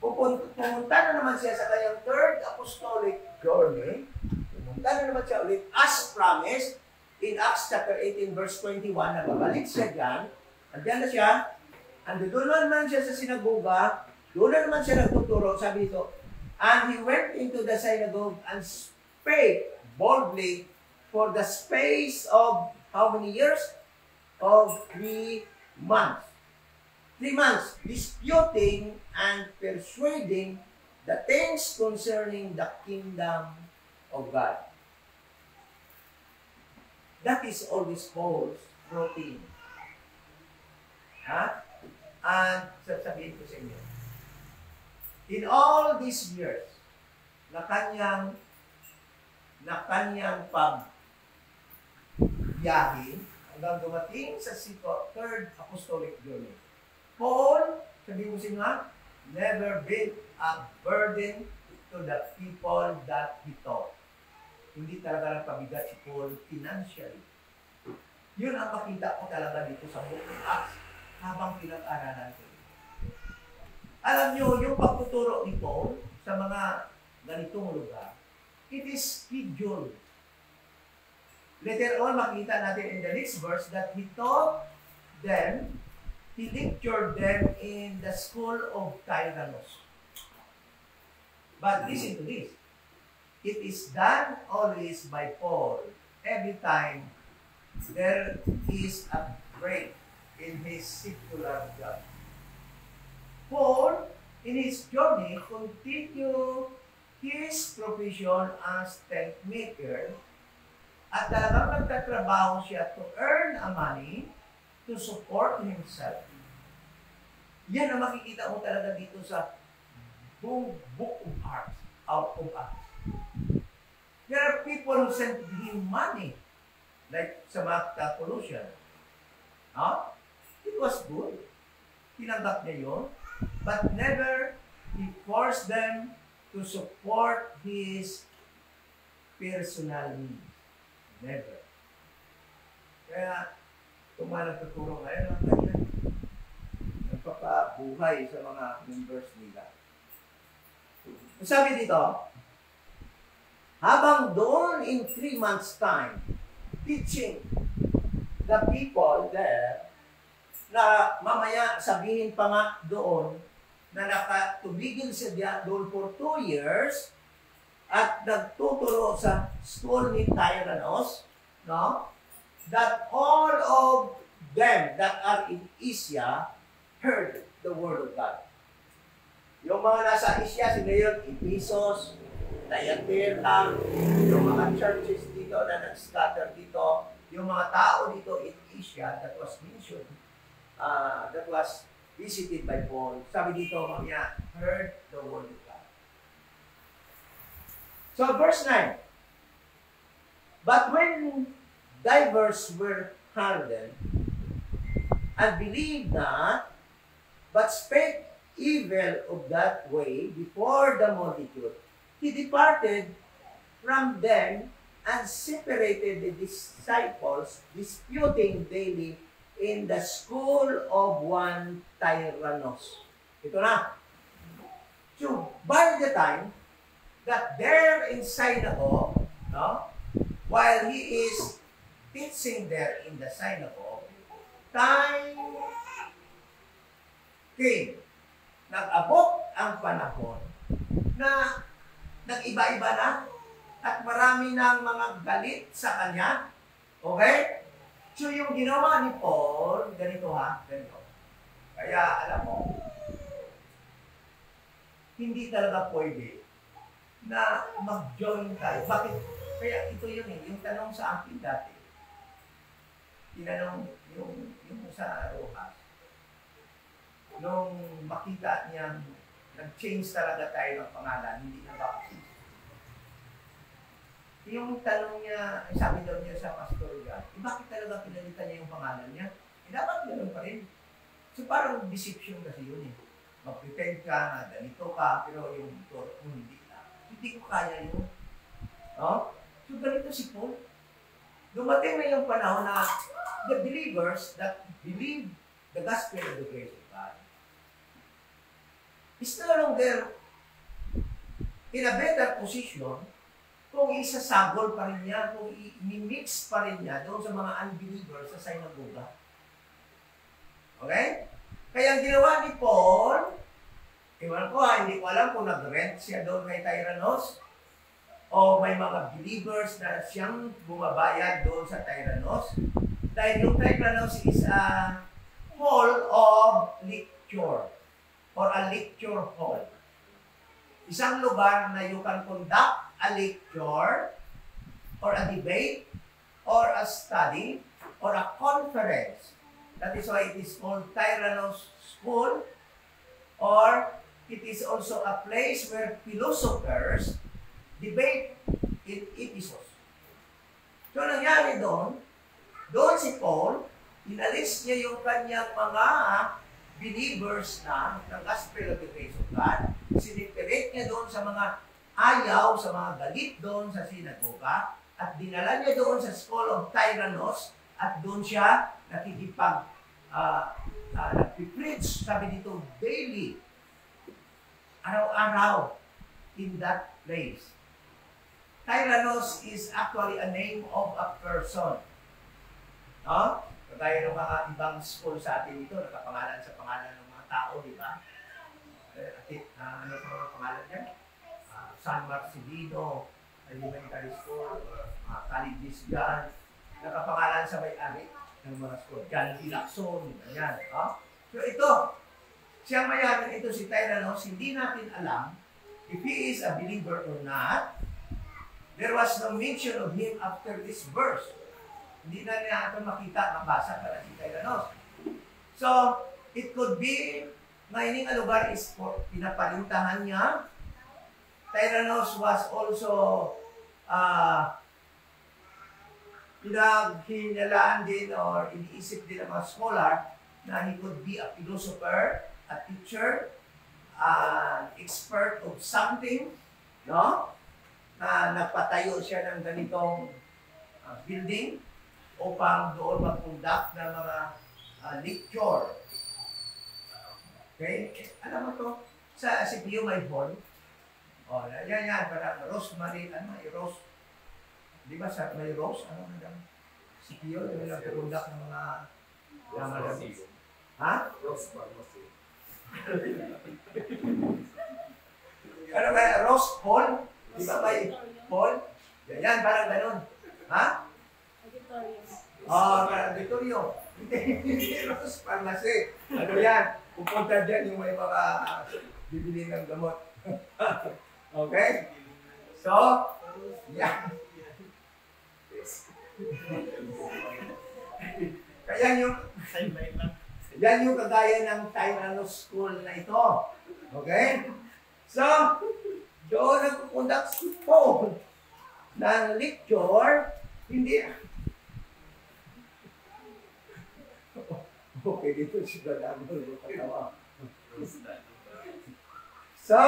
pumunta na naman siya sa kanyang third apostolic journey. Pumunta na naman siya ulit as promised in Acts chapter 18 verse 21. Nababalik siya dyan. Andiyan na siya. Doon na naman siya sa sinagoga. Doon na naman siya nagtuturo. Sabi ito, and he went into the synagogue and spake boldly for the space of how many years? Of 3 months. 3 months, disputing and persuading the things concerning the kingdom of God. That is always Paul's routine. Ha? And sasabihin ko sa inyo, in all these years na kanyang pagbiyahe hanggang dumating sa third apostolic journey, Paul, sabihin mo siya, never been a burden to the people that he taught. Hindi talaga nagpabigat si Paul financially. Yun ang makita ko talaga dito sa book of Acts habang pinag-aralan ko. Alam nyo, yung pagtuturo ni Paul sa mga ganitong lugar, it is scheduled. Later on, makita natin in the next verse that he taught them, he lectured them in the school of Tyrannus. But listen to this. It is done always by Paul every time there is a break in his secular job. Paul, in his journey, continued his profession as tent maker at talagang nagtatrabaho siya to earn a money to support himself. Yan ang makikita mo talaga dito sa book of Acts, out of Acts. There are people who sent him money, like sa mga Colossians. Huh? It was good. Tinanggap niya yun. But never he forced them to support his personal needs. Never. Kaya, kung mga nagtuturo ngayon, ang ganyan. Nagpapabuhay sa mga members nila. Sabi dito, habang doon in 3 months' time, teaching the people there, na mamaya sabihin pa nga doon na nakatubigil siya doon for 2 years at nagtuturo sa school ni Tyrannus, no? That all of them that are in Asia heard the word of God. Yung mga nasa Asia, sino yun? Ephesus, Thyatira, yung mga churches dito na nag-scatter dito, yung mga tao dito in Asia that was mentioned, that was visited by Paul. Sabi dito, mamaya, heard the word of God. So, verse 9. But when divers were hardened, and believed not, but spake evil of that way before the multitude, he departed from them and separated the disciples, disputing daily in the school of one Tyrannus. Ito na. So, by the time that there in synagogue, no, while he is teaching there in the synagogue, time came. Nag-abot ang panahon na nag-iba-iba na at marami ng mga galit sa kanya Okay? So yung ginawa ni Paul, ganito ha, ganito. Kaya alam mo, hindi talaga pwede na mag-join tayo. Bakit? Kaya ito yun eh, yung tanong sa akin dati. Tinanong yung sa Rojas. Nung makita niyang nag-change talaga tayo ng pangalan, hindi na baptist. Yung tanong niya, sabi daw niya sa pastor niya, bakit talaga pinalitan niya yung pangalan niya? Dapat ganoon pa rin. So parang deception kasi yun eh. Mag-pretend ka na ganito ka, pero yung turo mo hindi na. Hindi ko kaya yun. No? So ganito si Paul. Dumating na yung panahon na the believers that believe the gospel of the grace of God is no longer in a better position kung isasagol pa rin niya, kung i-mix pa rin niya doon sa mga unbelievers sa synagoga. Okay? Kaya ang ginawa ni Paul, iwan ko hindi ko alam kung nag-rent siya doon kay Tyrannus o may mga believers na siyang bumabayad doon sa Tyrannus. Dahil yung Tyrannus is a hall of lecture or a lecture hall. Isang lugar na you can conduct a lecture or a debate or a study or a conference. That is why it is called Tyrannus School, or it is also a place where philosophers debate in Ephesus. So nangyari doon si Paul, inalis niya yung kanyang mga believers na ng gospel of the grace of God, siniperate niya doon sa mga ayaw, sa mga galit doon sa sinagoga, at dinala niya doon sa school of Tyrannus, at doon siya nagpipreach, sabi dito, daily, araw-araw, in that place. Tyrannus is actually a name of a person. No? Kagaya ng mga ibang school sa atin dito, nakapangalan sa pangalan ng mga tao, di ba? Ano pa mga pangalan niya? San Marcelino, Elementary School, colleges dyan, nakapangalan sa may-ari ng mga school. John D. Lacson, ganyan. So ito, siyang mayaman ito si Tyrannus, hindi natin alam if he is a believer or not. There was no mention of him after this verse. Hindi na natin makita, mabasa para si Tyrannus. So, it could be, ngayon ang lugar is pinapalintahan niya. Tyrannus was also pinaghinalaan din or iniisip din ng mga scholar na he could be a philosopher, a teacher, an expert of something, no? Na nagpatayo siya ng ganitong building upang doon mag-conduct ng mga lecture. Okay? Alam mo to, sa CPU may hall. O, yan, parang rosemary, rose. Di ba sa may rose? Ano na lang? CPU, yung nag-conduct ng mga rose. Ha? Rose pharmacy. Ano ba? Rose hall? Di ba may hall? Yan, parang ganun. Ha? Parang auditorium. Hindi rose pharmacy. Ano yan? Pupunta dyan yung may mga bibili ng gamot. Okay? So, yan. Kaya yan yung kagaya ng Tyrannus School na ito. Okay? So, doon nagkukonduct si Paul ng lecture, hindi. Okay, dito siya namin katawa. So,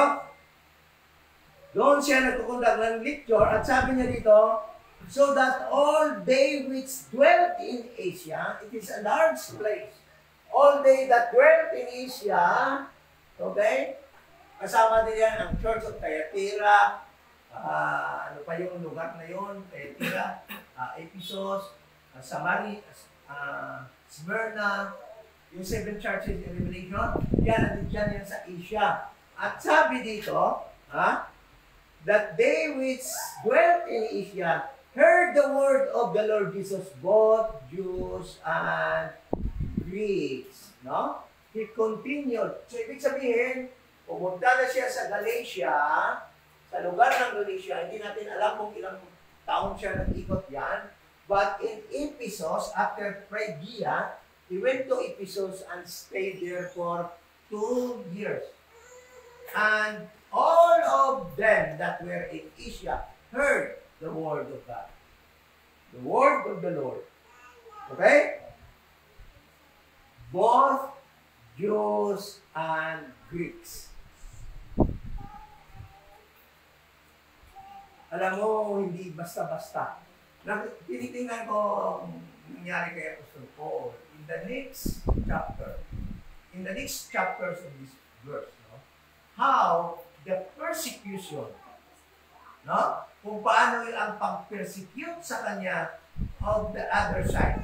doon siya nagkukonduct ng lecture at sabi niya dito, so that all they which dwelt in Asia, it is a large place. All they that dwelt in Asia, okay? Kasama din yan ang Church of Thyatira, ano pa yung lugar na yun? Thyatira, Ephesus, Smyrna, yung 7 churches in Revelation, yan sa Asia. At sabi dito, that they which dwelt in Asia heard heard the word of the Lord Jesus, both Jews and Greeks. No? He continued. So, ibig sabihin, pumunta na siya sa Galatia, sa lugar ng Galatia. Hindi natin alam kung ilang taon siya nag-ikot yan. But in Ephesus, after Phrygia, he went to Ephesus and stayed there for 2 years. And all of them that were in Asia heard the word of God. The word of the Lord. Okay? Both Jews and Greeks. Alam mo, hindi basta-basta. Tinitingnan ko ang nangyari kay Apostol Paul in the next chapters of this verse, no? How the persecution, no? Kung paano ang pag-persecute sa kanya of the other side,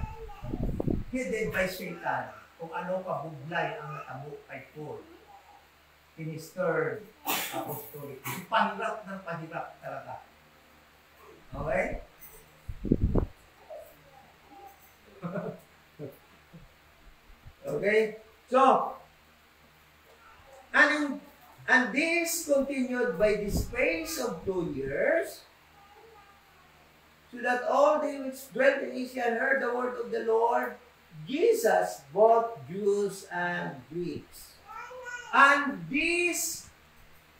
headed by Satan, kung ano kabuglay ang natabo kay Paul in his third apostolic. Pahirap ng pahirap talaga. Okay? Okay? So, and this continued by the space of 2 years, so that all they which dwelt in Asia heard the word of the Lord Jesus, both Jews and Greeks. And this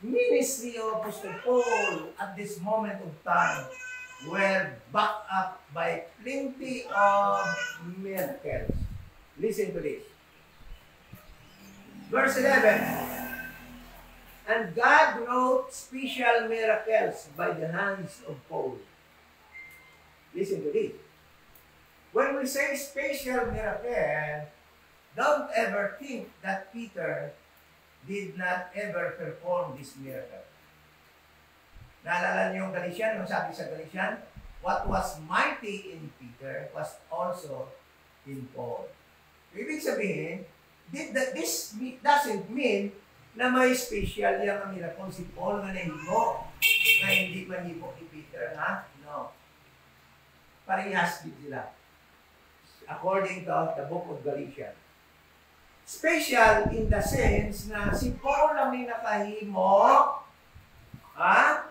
ministry of Apostle Paul at this moment of time were backed up by plenty of miracles. Listen to this. Verse 11. And God wrought special miracles by the hands of Paul. Listen to this. When we say special miracle, don't ever think that Peter did not ever perform this miracle. Naalala niyo yung Galatian, yung sabi sa Galatian, what was mighty in Peter was also in Paul. Ibig sabihin, this doesn't mean na may special yung miracle si Paul na nahimo, na hindi manhimo ni Peter, ha? No. Parehas din sila. According to the book of Galatians. Special in the sense na si Paul lang may nakahimo, ha?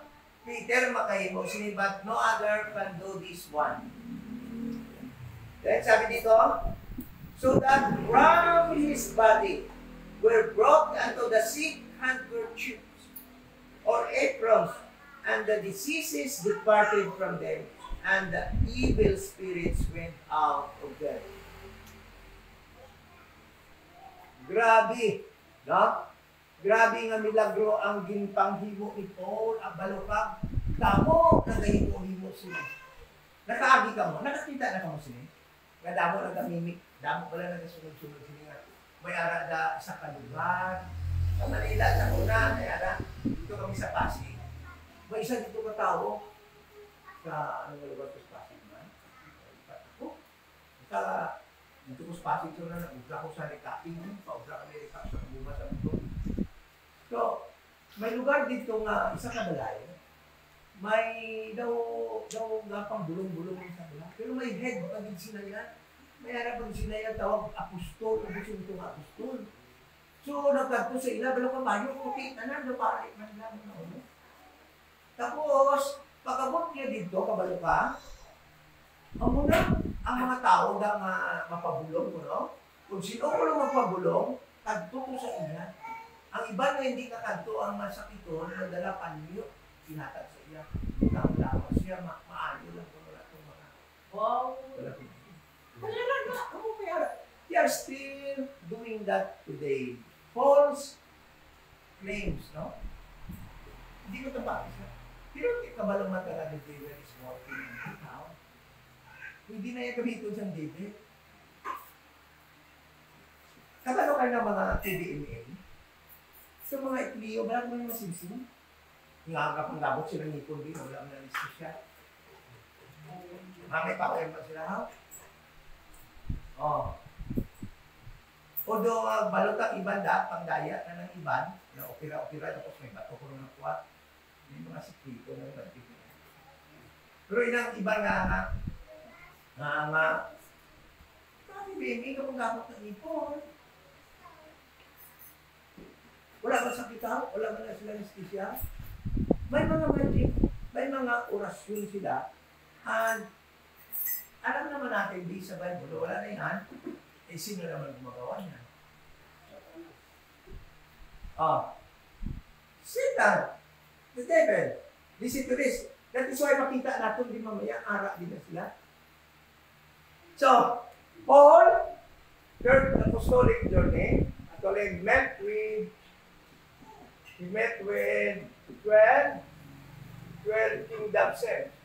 Peter makahimo, but no other can do this one. Then sabi dito, so that from his body were brought unto the sick handkerchiefs or aprons, and the diseases departed from them, and the evil spirits went out of them. Grabe, no? Grabe nga milagro ang ginpanghimo ni Paul, ang balukab. Damo, nagahimo-himo sila. Nakaagi ka mo, nakakita na ka mo sila. Nga damo nagamimik, damo pala nagasunod-sunod sila. May ara da sa kalugar. Sa Manila, sa una, may ara. Dito kami sa Pasig. May isa dito katao. Sa, ano nga lugar ko sa Pasig man? Ako. Sa, dito ko sa Pasig ko na, nag-ubra ko sa recaping. Pa-ubra kami recap sa kabuma sa mundo. So, may lugar dito nga, isa kabalay. May daw gapang bulong-bulong sa balay. Pero may head pagin sila yan. May harap pagin sila yan, tawag apostol. Kung gusto itong apostol. So, nagkarto sa ila, balong kamayo, okay, tanan, para man lang. Tapos, pagkabot niya dito, kabalo ka, ang muna, ang mga tao na mapabulong mo, no? Kung sino ko lang magpabulong, kadto ko sa iya. Ang iba na hindi kakadto ang masakiton, nadala panyo, sinatag sa iya. Tama-tama siya, maayo lang kung wala itong mga. Wow! Kaya lang na, ako kaya. They are still doing that today. False claims, no? Hindi ko tapos na. Pero kabalong matala ni David is working now. Hindi na yung gamitin siyang David. Kabalo kayo ng mga TDMA. Sa mga ikliyo, wala naman yung masinsin. Ngagap ang labot sila ng ipon din, wala naman na siya. May pa-time pa sila, ha? Oh. Odo balot ang iban pangdaya na ng iban, na opera-opera, tapos may bato ko ng kuwat. May mga sikrito na iban. Pero inang iba nga, hindi ka magkakot ng ipon. Wala ba sakit ako? Wala ba na sila anesthesia? May mga magic, may mga orasyon sila. And alam naman natin, di sa Bible, wala na yan. Eh, sino naman gumagawa niya? Satan, the devil. Listen to this. That is why makita natin di mamaya, ara din na sila. So, Paul, third apostolic journey, actually met with 12 kingdom saints.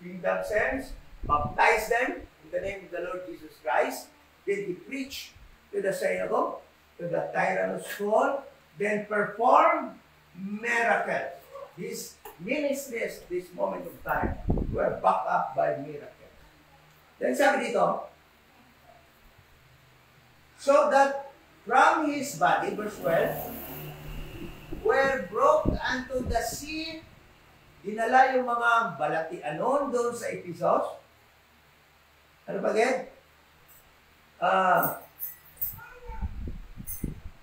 Kingdom saints, baptized them in the name of the Lord Jesus Christ. Then he preached to the synagogue, to the tyrannous hall, then performed miracles. His ministries, this moment of time, were backed up by miracles. Then sabi dito, so that from his body, verse 12, were brought unto the sea, dinala yung mga balatianon doon sa Ephesus. Ano ba again?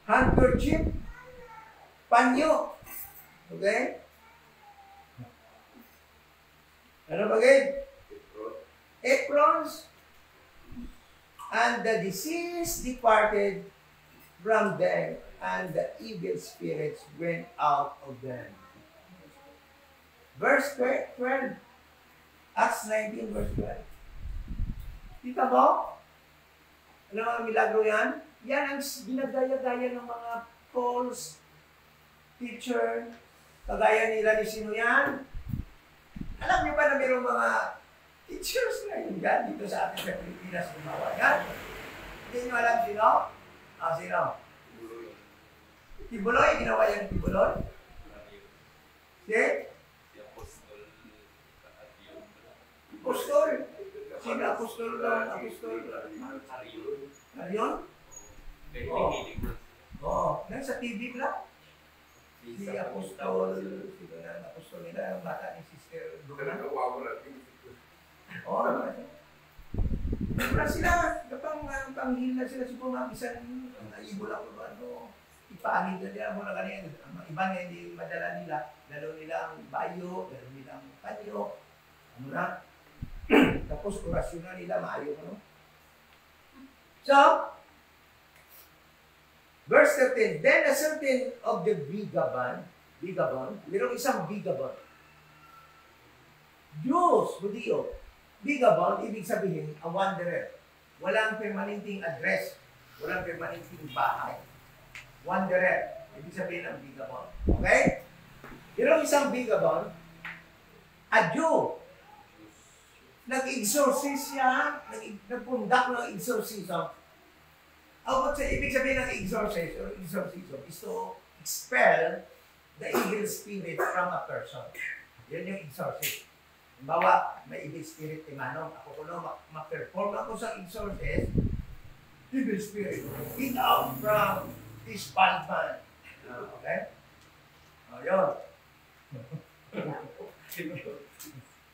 Handkerchief, panyo. Okay? Ano ba again? Aprons. And the disease departed from them, and the evil spirits went out of them. Verse 12. Acts 19, verse 12. Kita mo? Ano mga milagro yan? Yan ang ginagaya-gaya ng mga false teacher. Kagaya nila ni sino yan? Alam niyo ba na mayroong mga teachers na yun yan dito sa ating sa Pilipinas gumawa yan? Hindi niyo alam sino? Sino? Tibuloy, ginawa yan Tibuloy? Si? Apostol. Sino apostol lang? Apostol? Arion? Oo. Nasa TV lang. Si apostol. Sino na apostol nila? Ang bata ni Sister Dona. Oo. Wala sila. Panghil na sila siguro mga isang naibo lang ko ano. Ipangil na nila muna kanina. Iba nga hindi madala nila. Dalo nila ang bayo, dalo nila ang panyo. Ano na? Tapos orasyon na nila, maayo ano? So, verse 13, then a certain of the Bigabon, mayroong isang Bigabon. Diyos, Budiyo. Bigabon, ibig sabihin, a wanderer. Walang permanenteng address. Walang permanenteng bahay. Wanderer. Ibig sabihin ng Bigabon. Okay? Mayroong isang Bigabon, a Jew. Nag-exorcist siya, nagpundak ng exorcism. Ibig sabihin ng exorcism is to expel the evil spirit from a person. Yan yung exorcism. Bawa, may evil spirit imanong. Ako kuno, ma-perform ako sa exorcist, evil spirit, get out from this bad man. Okay? Yun.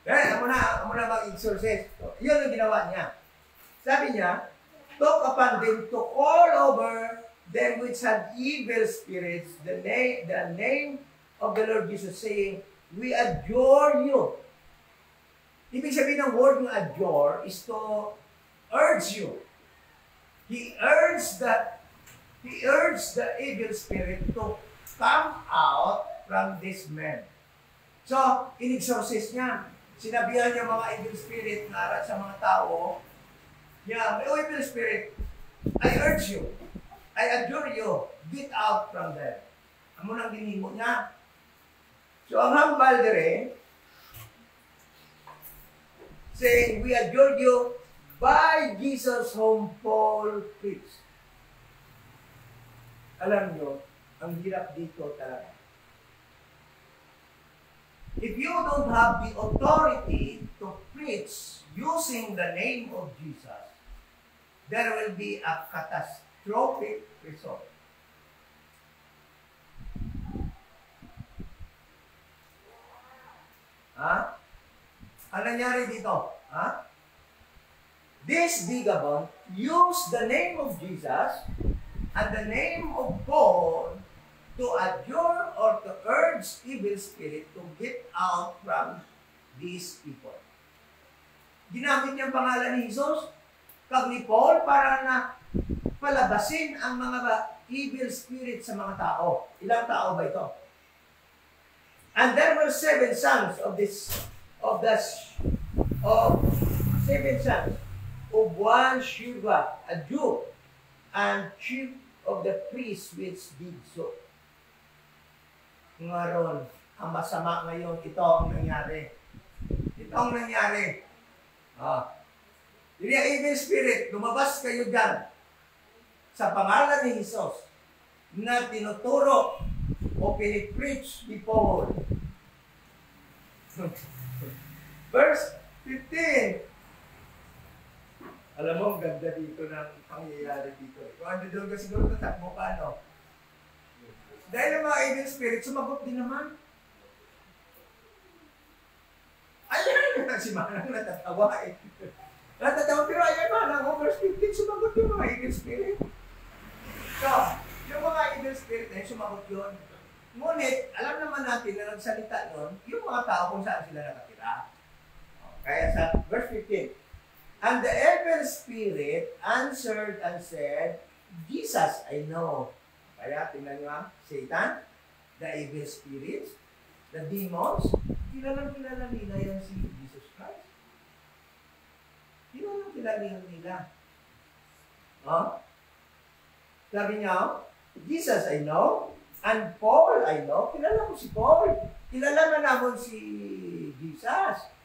Amo na mag-exorcist. Yun ang ginawa niya. Sabi niya, talk upon them to all over them which had evil spirits, the name of the Lord Jesus, saying, we adjure you. Ibig sabihin ng word ng adjure is to urge you. He urged the evil spirit to come out from this man. So, in-exorcist niya. Sinabihan niya mga evil spirit na arat sa mga tao, may evil spirit, I urge you, I adjure you, get out from them. Amo nang ginhimo niya. So, ang hambal dire, saying, we adjure you by Jesus whom Paul preached. Alam nyo, ang hirap dito talaga. If you don't have the authority to preach using the name of Jesus, there will be a catastrophic result. Ano nangyari dito? Ha? This vagabond used the name of Jesus and the name of Paul to adjure or to urge evil spirit to get out from these people. Ginamit niya ang pangalan ni Jesus kag ni Paul para na palabasin ang mga evil spirit sa mga tao. Ilang tao ba ito? And there were 7 sons of one Sheba, a Jew, and chief of the priests which did so. Ngayon, ang masama ngayon, ito ang nangyari. Ito ang nangyari. Yung evil spirit, lumabas kayo dyan sa pangalan ni Jesus na tinuturo o pinipreach ni Paul. Verse 15. Alam mo, ang ganda dito ng pangyayari dito. Kung ano doon ka siguro tatakbo pa, ano? Dahil ang mga evil spirit, sumagot din naman. Ayan, si Manang natatawa eh. Natatawa, pero ayan Manang, verse 15, sumagot yung mga evil spirit. So, yung mga evil spirit na yun, sumagot yun. Ngunit, alam naman natin na nagsalita nun, yung mga tao kung saan sila nakatira. Kaya sa verse 15, and the evil spirit answered and said, Jesus, I know. Kaya, tingnan nyo ha, Satan, the evil spirits, the demons, kilala nila yan si Jesus Christ. Kilala nila. Sabi niya, Jesus, I know, and Paul, I know. Kilala ko si Paul. Kilala na naman si Jesus.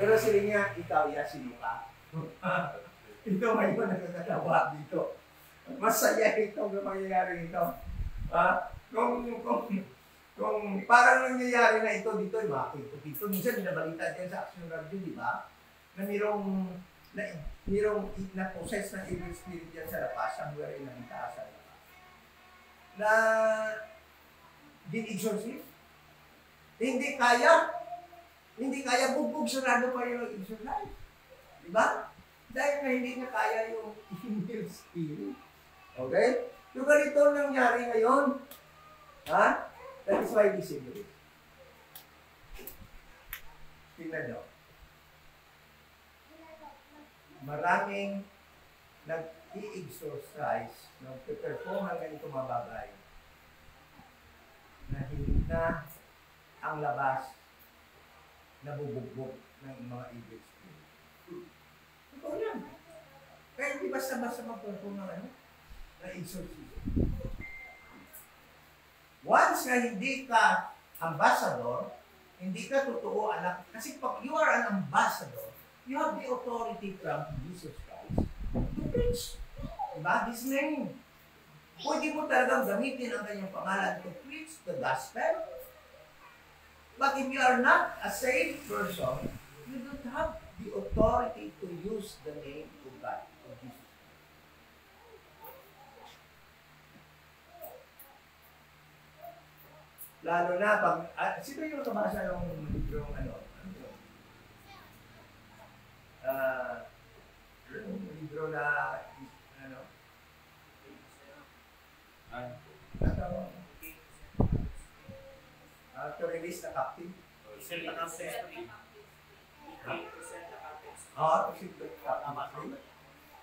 Pero sila niya, ikaw ya, sino ka? Ito ngayon nakakatawa dito. Masaya itong mangyayari ito. Kung parang nangyayari na ito dito, makikita dito. Minsan binabalita dyan sa Action Radio, di ba? Na mayroong na-possess ng evil spirit dyan sa lapas, somewhere in ang taas sa lapas. Na din-exorcist. Hindi kaya bugbog sarado pa yung exercise. Diba? Dahil na hindi niya kaya yung evil spirit. Okay? Yung ganito nangyari ngayon, ha? That is why we say this. Tingnan nyo. Maraming nag-i-exercise, nag-perform ng ganito mababay na hindi na ang labas nabubugbog ng mga evil spirit. Ito yan. Kaya hindi basta-basta mag-perform ng ano? Na exorcism. Once na hindi ka ambassador, hindi ka totoo anak. Kasi pag you are an ambassador, you have the authority from Jesus Christ to preach. Diba? His name. Pwede mo talagang gamitin ang kanyang pangalan to preach the gospel. But if you are not a saved person, you don't have the authority to use the name of God, of Jesus. Lalo na pag, sino yung nakabasa yung librong yung libro na, to release the captive. Send the captive.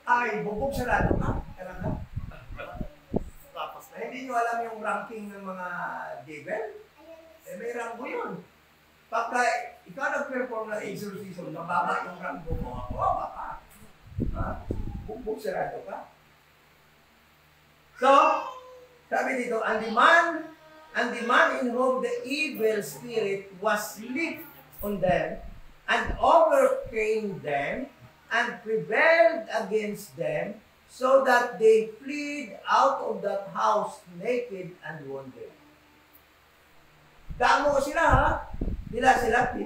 Ay, bubog sarado ka. Talaga. Hindi nyo alam yung ranking ng mga devil? May rango yun. Pagka ikaw nag-perform ng exorcism, nababa yung rango mo, baka. Bubog sarado ka. So, sabi dito, and the man in whom the evil spirit was lit on them, and overcame them, and prevailed against them, so that they fled out of that house naked and wounded. Damo sila ha? Sila 7.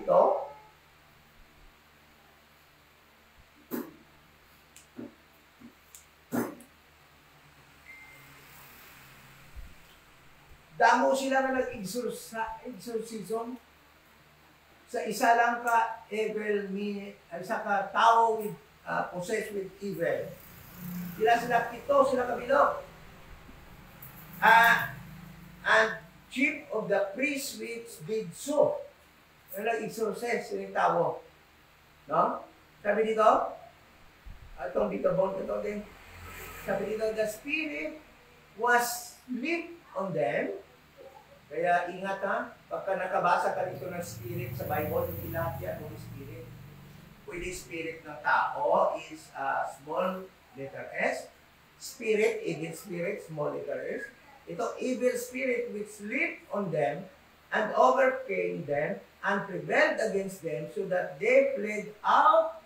Damo sila na nag-exorcism. sa isa lang ka evil, isa ka tao with, possessed with evil. Sila pito, sila kabilog. And chief of the priests which did so. Yung nag-exorcise yung tao. No? Sabi dito, itong dito, ito din. Sabi dito, the spirit was lit on them. Kaya ingat ha, pagka nakabasa ka dito ng spirit sa Bible, hindi lahat yan Holy Spirit. Pwede spirit ng tao is small letter S. Spirit, evil spirit, small letter S. Ito, evil spirit which lit on them and overcame them and prevailed against them so that they fled out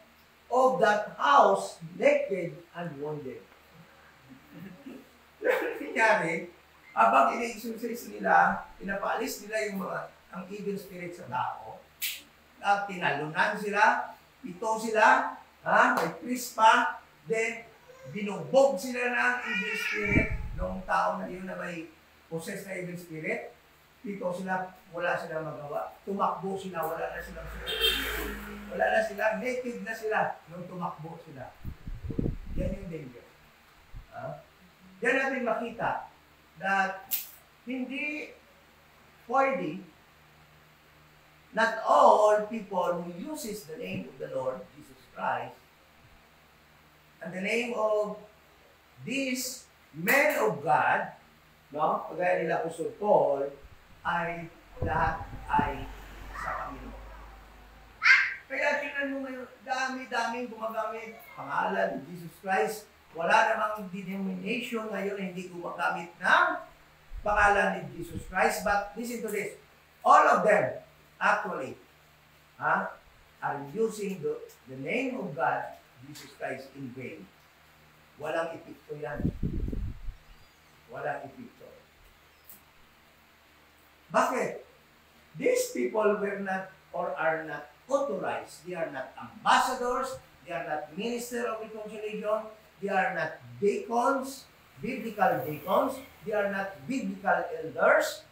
of that house naked and wounded. Nangyari, habang ini-exorcise nila, pinapaalis nila yung ang evil spirit sa tao, at tinalunan sila, ito sila, may priest pa, then binugbog sila ng evil spirit ng tao na yun na may possessed na evil spirit, dito sila, wala silang magawa. Tumakbo sila, wala na silang wala na sila, naked na sila nung tumakbo sila. Yan yung danger. Yan natin makita that hindi pwede, not all people who uses the name of the Lord Jesus Christ and the name of these men of God, no, kagaya nila Apostol Paul, ay lahat ay sa Panginoon. Kaya tingnan mo ngayon, dami-daming gumagamit pangalan ni Jesus Christ. Wala namang denomination ngayon na hindi gumagamit ng pangalan ni Jesus Christ. But listen to this, all of them actually are using the name of God, Jesus Christ, in vain. Walang epekto yan. Walang epekto. Bakit? These people were not or are not authorized. They are not ambassadors. They are not minister of reconciliation. They are not deacons, biblical deacons. They are not biblical elders.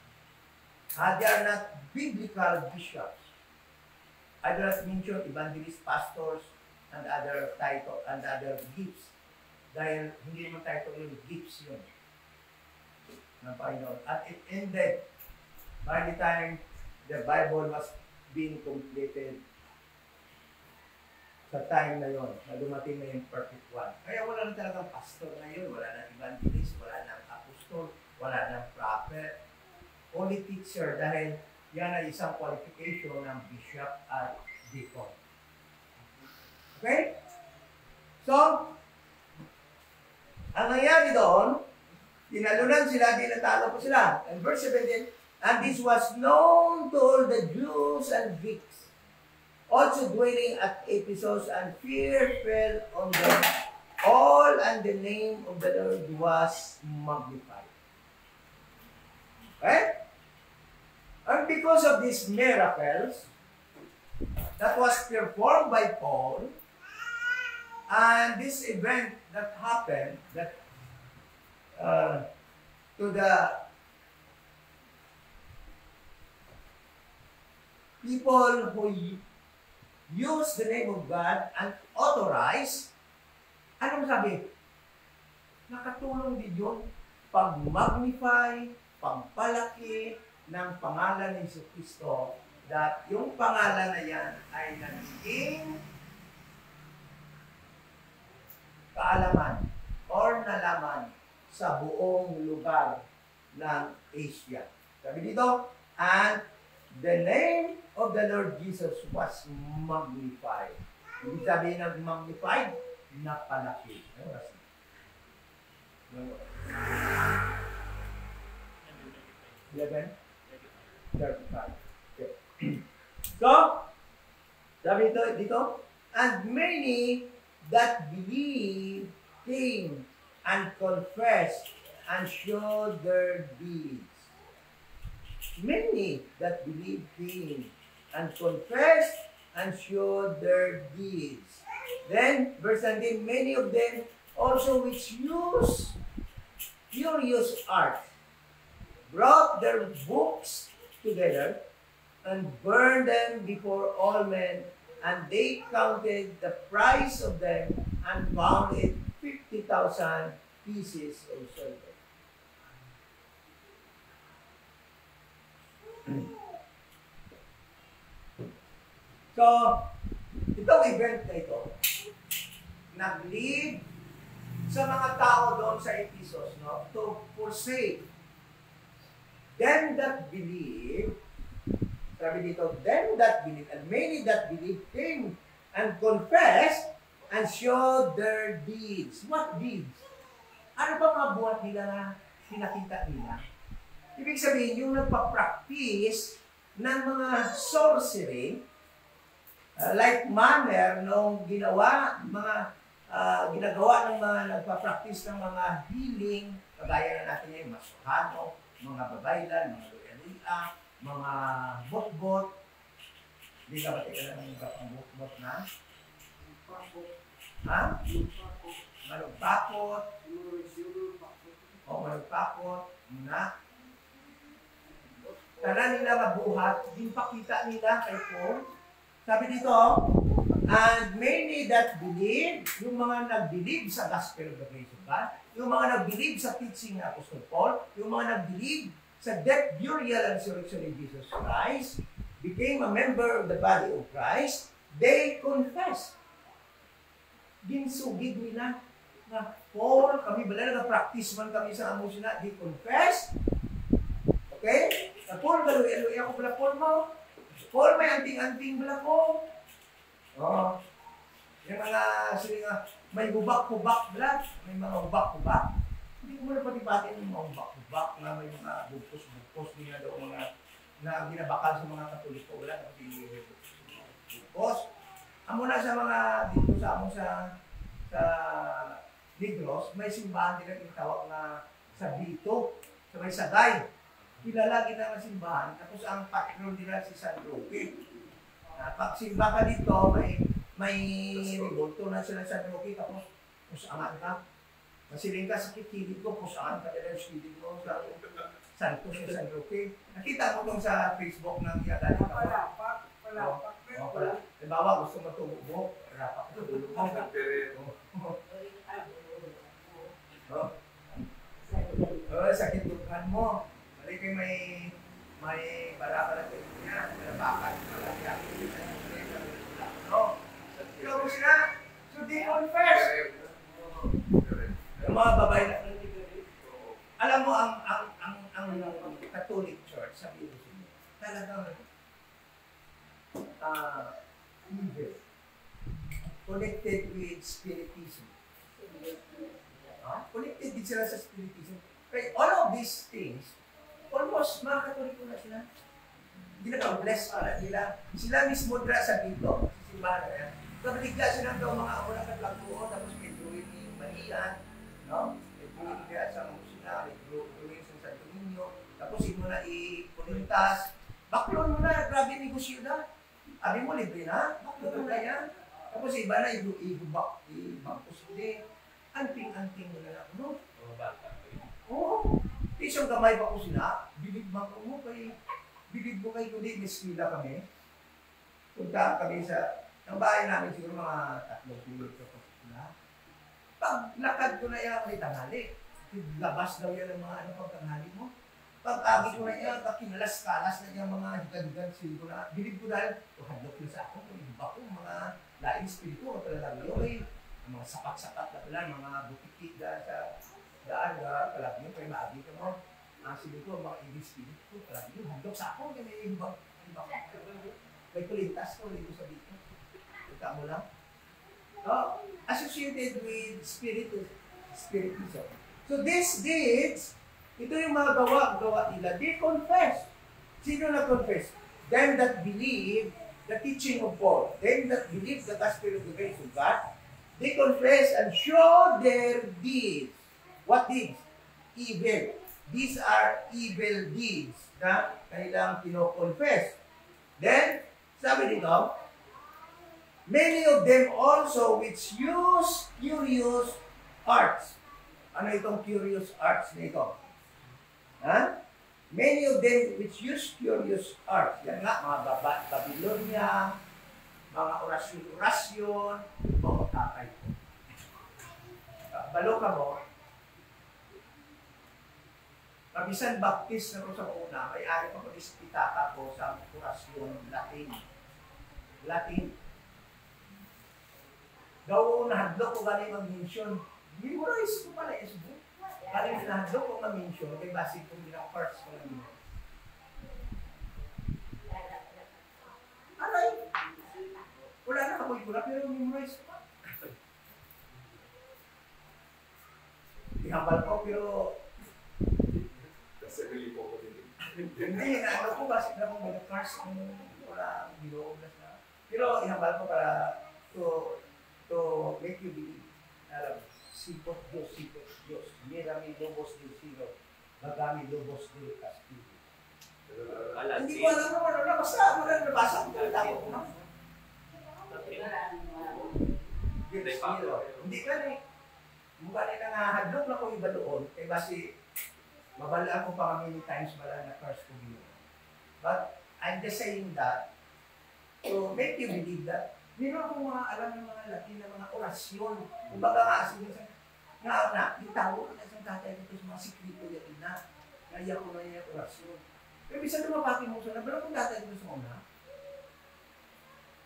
They are not biblical bishops. I do not mention evangelists, pastors, and other title and other gifts. Dahil hindi mo title yung gifts yun. Ng Panginoon. At it ended by the time the Bible was being completed. Sa time na yon, na dumating na yung perfect one. Kaya wala na talagang pastor ngayon, wala na evangelist, wala na apostol, wala na prophet, only teacher dahil yan ay isang qualification ng bishop at deacon. Okay? So, ang nangyari doon, tinalunan sila, dinatalo po sila. And verse 17, and this was known to all the Jews and Greeks, also dwelling at Ephesus, and fear fell on them all, and the name of the Lord was magnified. Okay? And because of these miracles that was performed by Paul, and this event that happened, that to the people who use the name of God and authorize, anong sabi? Nakatulong din yun pag-magnify, pagpalaki ng pangalan ni Jesucristo, that yung pangalan na yan ay naging kaalaman or nalaman sa buong lugar ng Asia. Sabi dito, and the name of the Lord Jesus was magnified. Hindi sabihin ng magnified, napalaki. 11? 35. Okay. So, sabi dito, and many that believe came and confessed and showed their deeds. Many that believed came and confessed and showed their deeds. Then, verse 19, many of them also which use furious art brought their books together and burned them before all men, and they counted the price of them and found it 50,000 pieces of silver. So, itong event na ito, nag-lead sa mga tao doon sa Ephesus, no, to forsake them that believe. Sabi dito, them that believe, and many that believe came and confessed and showed their deeds. What deeds? Ano ba mga buhat nila na pinakita nila? Ibig sabihin, yung nagpa-practice ng mga sorcery, like manner nung ginagawa ng mga nagpa-practice ng mga healing, kagaya na natin yung masukano, mga babaylan, mga luya-luya, mga bot-bot. Hindi ka ba tika lang yung bot-bot na? Ha? Malugpakot. O malugpakot. Muna. Tara nila mabuhat, din pakita nila kay Paul. Sabi dito, and many that believe, yung mga nag-believe sa gospel of the grace of God, yung mga nag-believe sa teaching ng Apostle Paul, yung mga nag-believe sa death, burial, and resurrection in Jesus Christ, became a member of the body of Christ, they confess. Ginsugid nila na, Paul, kami bala nag-practice man kami sa amo sila, they confess. Okay? Na Paul, galuy-aluy ako pala Paul mo. Paul, may anting-anting bala ko. Oh. Yung mga, sila nga, may hubak-hubak bala. May mga hubak-hubak. Hindi ko muna pati-pati ng mga hubak-hubak na may mga bugpos-bugpos din na daw mga na ginabakal sa mga Katoliko. Wala na kasi bugpos. Amo na sa mga dito sa among sa Negros, may simbahan nila tinatawag na sa Bito, sa may Sagay. Kilala kita ng simbahan, tapos ang patron nila si San Roque. Pag simba ka dito, may ribulto na sila San Roque, tapos pusangan ka. Masiling ka sa kikilig ko, pusangan ka nila sa kikilig mo sa Santos sa San Roque. Nakita mo itong sa Facebook ng Yadali ka mo? Palapak. Halimbawa, gusto matulog mo, rapak ito, tulog mo. Sakit dukan mo. Balik kayo may baraka na kayo niya, palapakan, malakyak. No? Pero sila, so they confess. Yung mga babae na, alam mo, ang Catholic Church, sabi ko sila, talagang evil, connected with Spiritism. Connected din sila sa Spiritism. Kaya all of these things, almost mga Katoliko na sila. Ginagawa-bless pala nila. Sila mismo dra sa dito, sa simbahan na yan. Kabaligla silang daw mga ako na katlakuon, tapos may drawing ni Maria, no? May drawing kaya sa mga sila, may drawing sa Santo Niño, tapos mo na i-kulintas. Baklon mo na, grabe negosyo na. Abi mo, libre na, baklon mo na yan. Tapos iba na, i-bangkos hindi. Anting-anting mo na lang, no? Oo. Isang kamay pa ko sila, bilib mo kay kundi, miskila kami. Punta kami sa, ang bahay namin siguro mga 3 kilometro pa sila. Paglakad ko na yan, may tanghali. Labas daw yan ang mga pagtanghali mo. Pag-agi ko na yan, kinalas-kalas na yan mga higan-higan sila na. Bilib ko dahil, handok yun sa ako, iba ko, mga laing spirito, o talagang yoy, mga sapat-sapat na pala, mga butiki sa daan, palagi yun, kaya maagi ka mo. Sige ko, mga ibig-spirit ko, palagi yun, handok sa ako, may ibang may kulintas ko, dito sa dito. Kita mo lang. Associated with spiritism. So these deeds, ito yung mga gawa nila, they confess. Sino na-confess? Them that believe the teaching of Paul, them that believe the gospel of the grace of God, they confess and show their deeds. What deeds? Evil. These are evil deeds na kanilang kino-confess. Then, sabi dito, many of them also which use curious arts. Ano itong curious arts na ito? Many of them which use curious arts. Yan nga, mga Babylonia, mga orasyon-orasyon, mga tatay ko. Balo ka mo, Kabisan baptist na ko sa una, may ari pa ko ispitaka ko sa orasyon Latin. Latin. Daw nahadlok ko galing mag-mention. Memorize ko pala is book. Galing nahadlok ko mag-mention, kay basic kong gina-parts ko lang. Aray! Wala na kapoy ko na, pero memorize ko pa. Ihambal ko, pero Kasi po ko din. hindi, naano ko kasi na kung mag-cars kung wala bilog na siya. Pero ihambal ko para to make you believe. Alam, sipot Diyos. Mirami lobos del silo. Magami lobos del castillo. Hindi ko alam mo ano na, basta mo na nabasa ko. Tapos ko na. Hindi ka na eh. Mukha na nangahadlok na ko iba doon. Kaya basi, mabalaan ko pa many times bala na curse ko yun. But I'm just saying that to make you believe that meron akong mga alam ng mga Latin na mga orasyon. Kumbaga nga, nga, itawo ko na isang tatay nito sa mga sikrito yan na. Kaya ko na yung orasyon. Pero bisa lumapati mo sa nabala kong tatay nito sa una.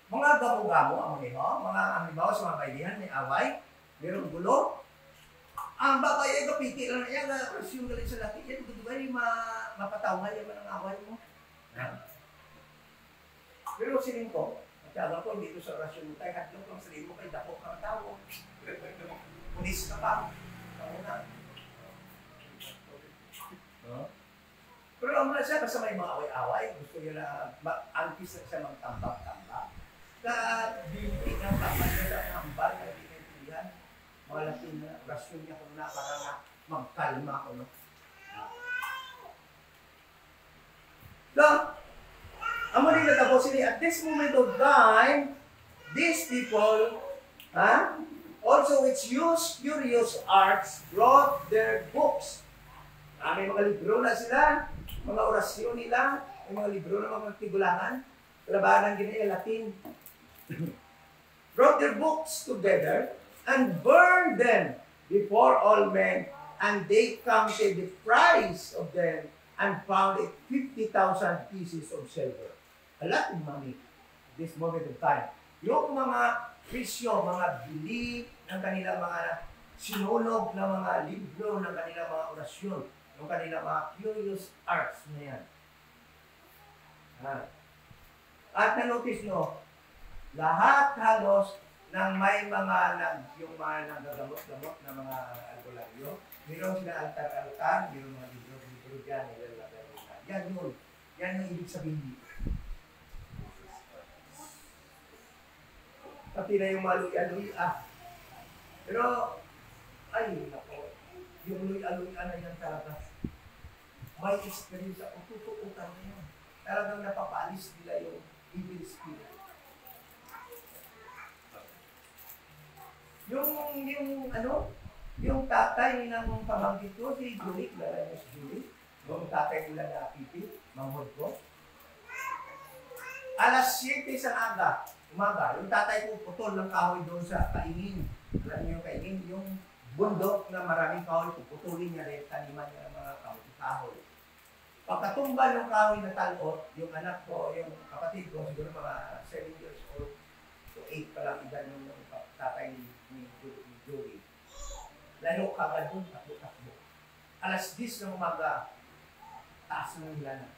Mga gamo-gamo, ang mga halimbawa sa mga kaibigan, may away, merong gulo. Ang babay ay kapiti lang na yan, orasyon galing sa Latin yan, gusto ba yung mapatawag yan ang away mo? Pero siling ko, Kaya ko, dito sa orasyon tayo, hatlong lang sa mo kay dako kang tao. Pulis ka pa. Kauna. Pero ang mga siya, basta may mga away-away, gusto niya na angkis na siya magtambak-tambak. Binti ng tambak niya sa tambal na pinitihan. Mga Latin na orasyon niya kung na para magkalma ko. No? So, amo rin natapos sila, at this moment of time, these people, also which use curious arts, brought their books. May mga libro na sila, mga orasyon nila, may mga libro na mga tigulangan, labanan ginaya Latin. Brought their books together and burned them before all men, and they counted the price of them and found it 50,000 pieces of silver. A lot of money at this moment of time. Yung mga presyo, mga bili ng kanilang mga sinulog na mga libro ng kanilang mga orasyon, yung kanilang mga curious arts na yan. At na-notice nyo, lahat halos ng may mga yung mga nagagamot-gamot na mga albularyo, mayroon sila altar-altar, mayroon mga libro dyan, yan yun. Yan yung ibig sabihin. Pati na yung mga luya-luya. Pero, ay, nako, yung luya-luya na yan talaga. May experience ako, tutuutan na yan. Talagang napapalis nila yung evil spirit. Yung tatay ng pamangkin ko, si Julie, kilala niya si Julie. Yung tatay nila na Pipi, manghod ko. Alas 7 sa umaga, yung tatay ko putol ng kahoy doon sa kaingin. Alam niyo yung kaingin, yung bundok na maraming kahoy, puputulin niya rin, taniman niya ng mga kahoy. Pagkatumba ng kahoy na talot, yung anak ko, yung kapatid ko, siguro mga 7 years old, so 8 pa lang edad ng tatay ni Joey. Lalo kagad doon, takbo-takbo. Alas 10 ng umaga, taas ng ilan.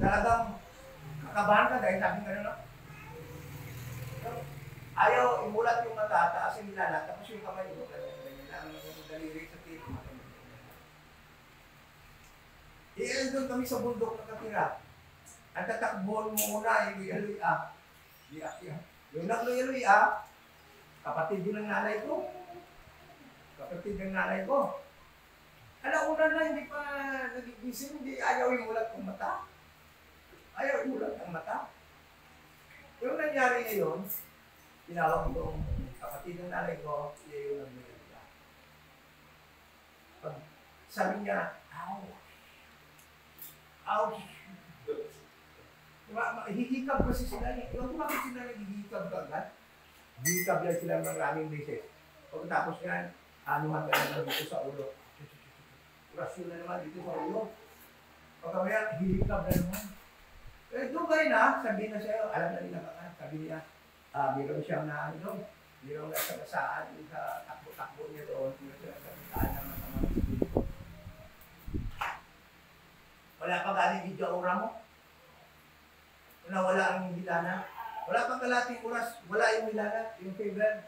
Talagang kakabahan ka dahil sabi nga na. Ayaw imulat yung mata, taas yung ilan, tapos yung kamay mo, ang daliri sa tito. Doon kami sa bundok na katira. Ang tatakbon mo muna, luya-luya. Yung nagluya-luya, kapatid din ng nanay ko. Alauna na, hindi pa nagigising, hindi ayaw imulat ang mata. Ayaw imulat ang mata. Yung nangyari ngayon, tinawag ko kapatid ng nanay ko, siya yung nagluya-luya. Sabi niya, Ouch! Hihikab kasi sila. Ewan ko bakit sila naghihikab ka agad. Hihikab yan sila maraming beses. Pagkatapos yan, anuhan ka naman dito sa ulo. Rasyon na naman dito sa ulo. Pagkamaya, hihikab na naman. Eh, doon kayo na, sabihin na sa'yo, alam na nila ka. Sabi niya, meron siyang na, meron na sa basaan, sa takbo-takbo niya doon, meron siya sa basaan naman sa mga spirito. Wala pa galing video aura mo? Wala ang hilana. Wala pang kalating oras, wala yung hilana, yung fever.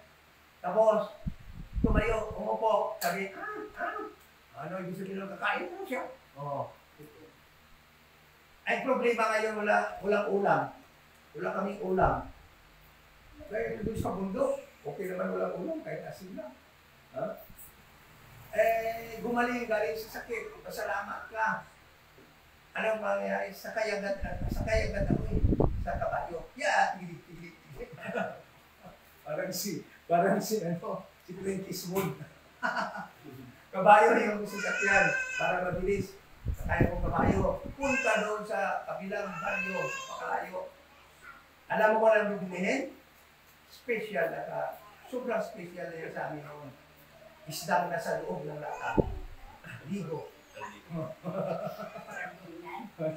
Tapos, tumayo, umupo, sabi, ano, ibig sabihin lang, kakain mo siya. Oo. Ay, problema ngayon, walang ulam. Wala kaming ulam. Kaya doon sa bundok, okay naman walang ulam, kahit asin lang. Eh, gumaling galing sa sakit, pasalamat ka. Anong mangyayari? Sakay agad ako sa kabayo. Yeah, tigil. parang si Clint Eastwood. Kabayo yung sasakyan para mabilis. Sakay kong kabayo. Punta doon sa kabilang baryo, pakalayo. Alam mo ko lang bibilihin? Special na sobrang special na yan sa amin noon. Isdang na sa loob ng lata. Ligo.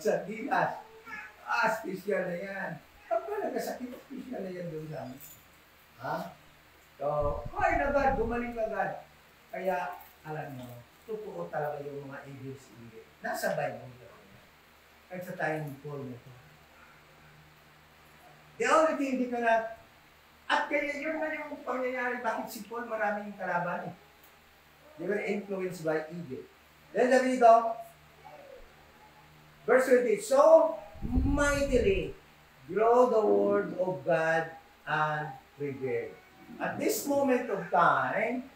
Sardinas. Special na yan. Pagka nagkasakit, special na yan doon sa amin. So, kaya agad, gumaling agad. Kaya, alam mo, totoo talaga yung mga angels in it. Nasa Bible talaga. Kahit sa tayong Paul na ito. The only thing, hindi ka na, at kaya yun na yung pangyayari, bakit si Paul maraming kalaban eh. They were influenced by Egypt. Then sabi dito, verse 20, so mightily grow the word of God and prevail. At this moment of time,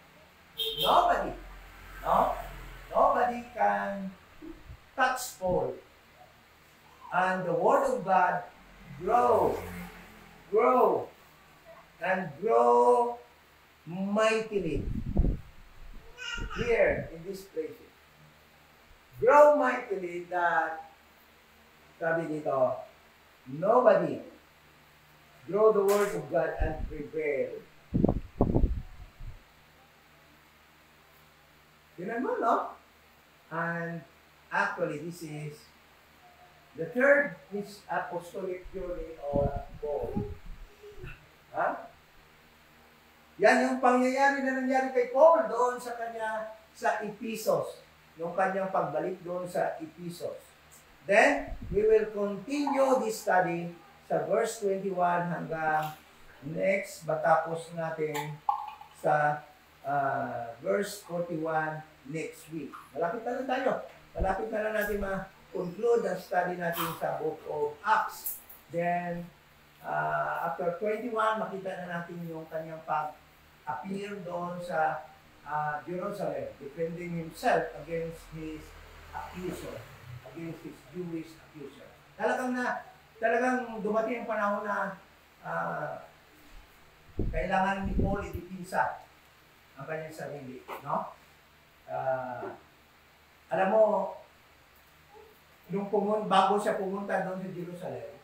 nobody can touch Paul. And the word of God grow mightily here in this place. Grow mightily that, sabi dito, nobody grow the word of God and prevail. Tinan mo, no? And actually, this is the third apostolic journey of Paul. Yan yung pangyayari na nangyari kay Paul doon sa kanya sa Ephesus. Yung kanyang pagbalik doon sa Ephesus. Then, we will continue this study sa verse 21 hanggang next matapos natin sa verse 41 next week. Malapit na tayo. Malapit na natin ma-conclude ang study natin sa book of Acts. Then, after 21, makita na natin yung kanyang pag-appear doon sa Jerusalem, defending himself against his accuser, against his Jewish accuser. Talagang dumating ang panahon na kailangan ni Paul idipinsa ang kanyang sarili, no? Alam mo, bago siya pumunta doon sa Jerusalem,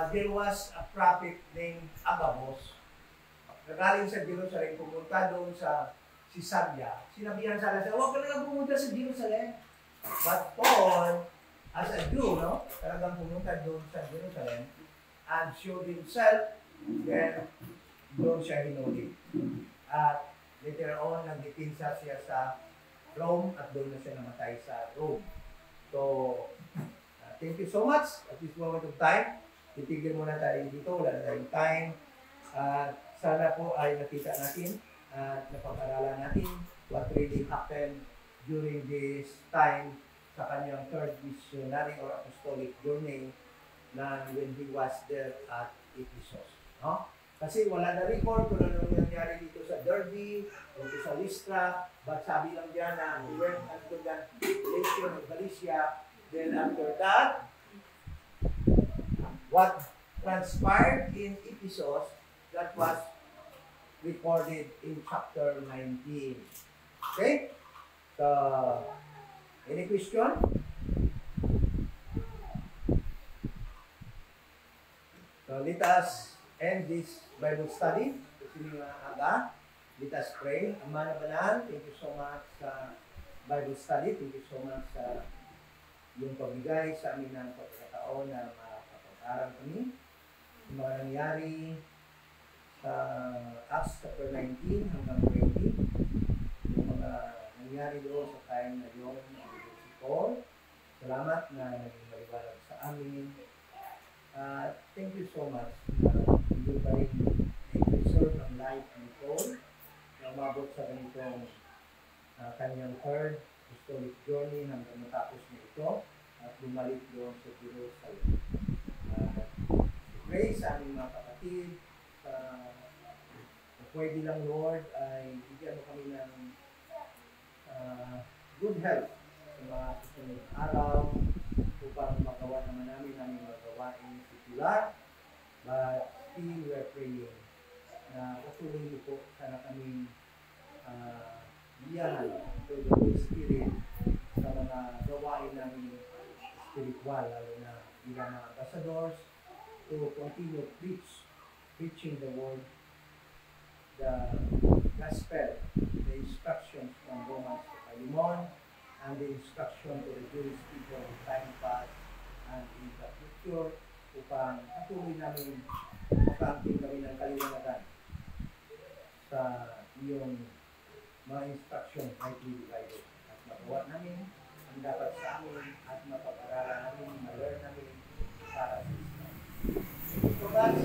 there was a prophet named Agabus. Nagaling sa Jerusalem, pumunta doon sa Caesarea. Sinabihan sa alas, huwag ka lang pumunta sa Jerusalem. But Paul, as a Jew, no, talagang pumunta doon sa Jerusalem and showed himself, then doon siya hinuli. At later on, nagdipinsa siya sa Rome at doon na siya namatay sa Rome. So, thank you so much at this moment of time. Titigil muna tayo dito, wala na tayong time. Sana po ay nakita natin at napag-aralan natin what really happened during this time sa kanyang third missionary or apostolic journey na when he was there at Ephesus. No? Kasi wala na record kung ano nangyari dito sa Derbe, dito sa Lystra, but sabi lang diyan na he went unto the nation of Galatia. Then after that, what transpired in Ephesus, that was recorded in chapter 19. Okay? So, any question? So let us end this Bible study. Kasi nga aga, let us pray. Ama na banal, thank you so much sa Bible study. Thank you so much sa yung pagbigay sa amin ng pagkakataon na makapag-aral kami. Yung mga nangyari sa Acts chapter 19 hanggang 20. Yung mga nangyari doon sa time na yun si Paul. Salamat na naging maliwanag sa amin. Thank you so much na hindi pa rin preserve ang life ni Paul na umabot sa ganitong kanyang third apostolic journey hanggang matapos na ito at bumalik doon sa Jerusalem. Pray sa aming mga kapatid na pwede lang Lord ay bigyan mo kami ng good health sa mga susunod araw upang magawa naman namin aming magawain sikular, but still we are praying na patuloy niyo po sana kaming biyahan to the Holy Spirit sa mga gawain namin spiritual, lalo na bilang mga ambassadors to continue preaching the word, the gospel, the instructions from Romans to Philemon, and the instruction to the Jewish people in time past and in the future upang patuloy namin makangking kami ng kaliwanagan sa iyong mga instruction rightly divided at magawa namin ang dapat sa amin at mapag-aralan namin, ma-learn namin para sa Islam. So guys,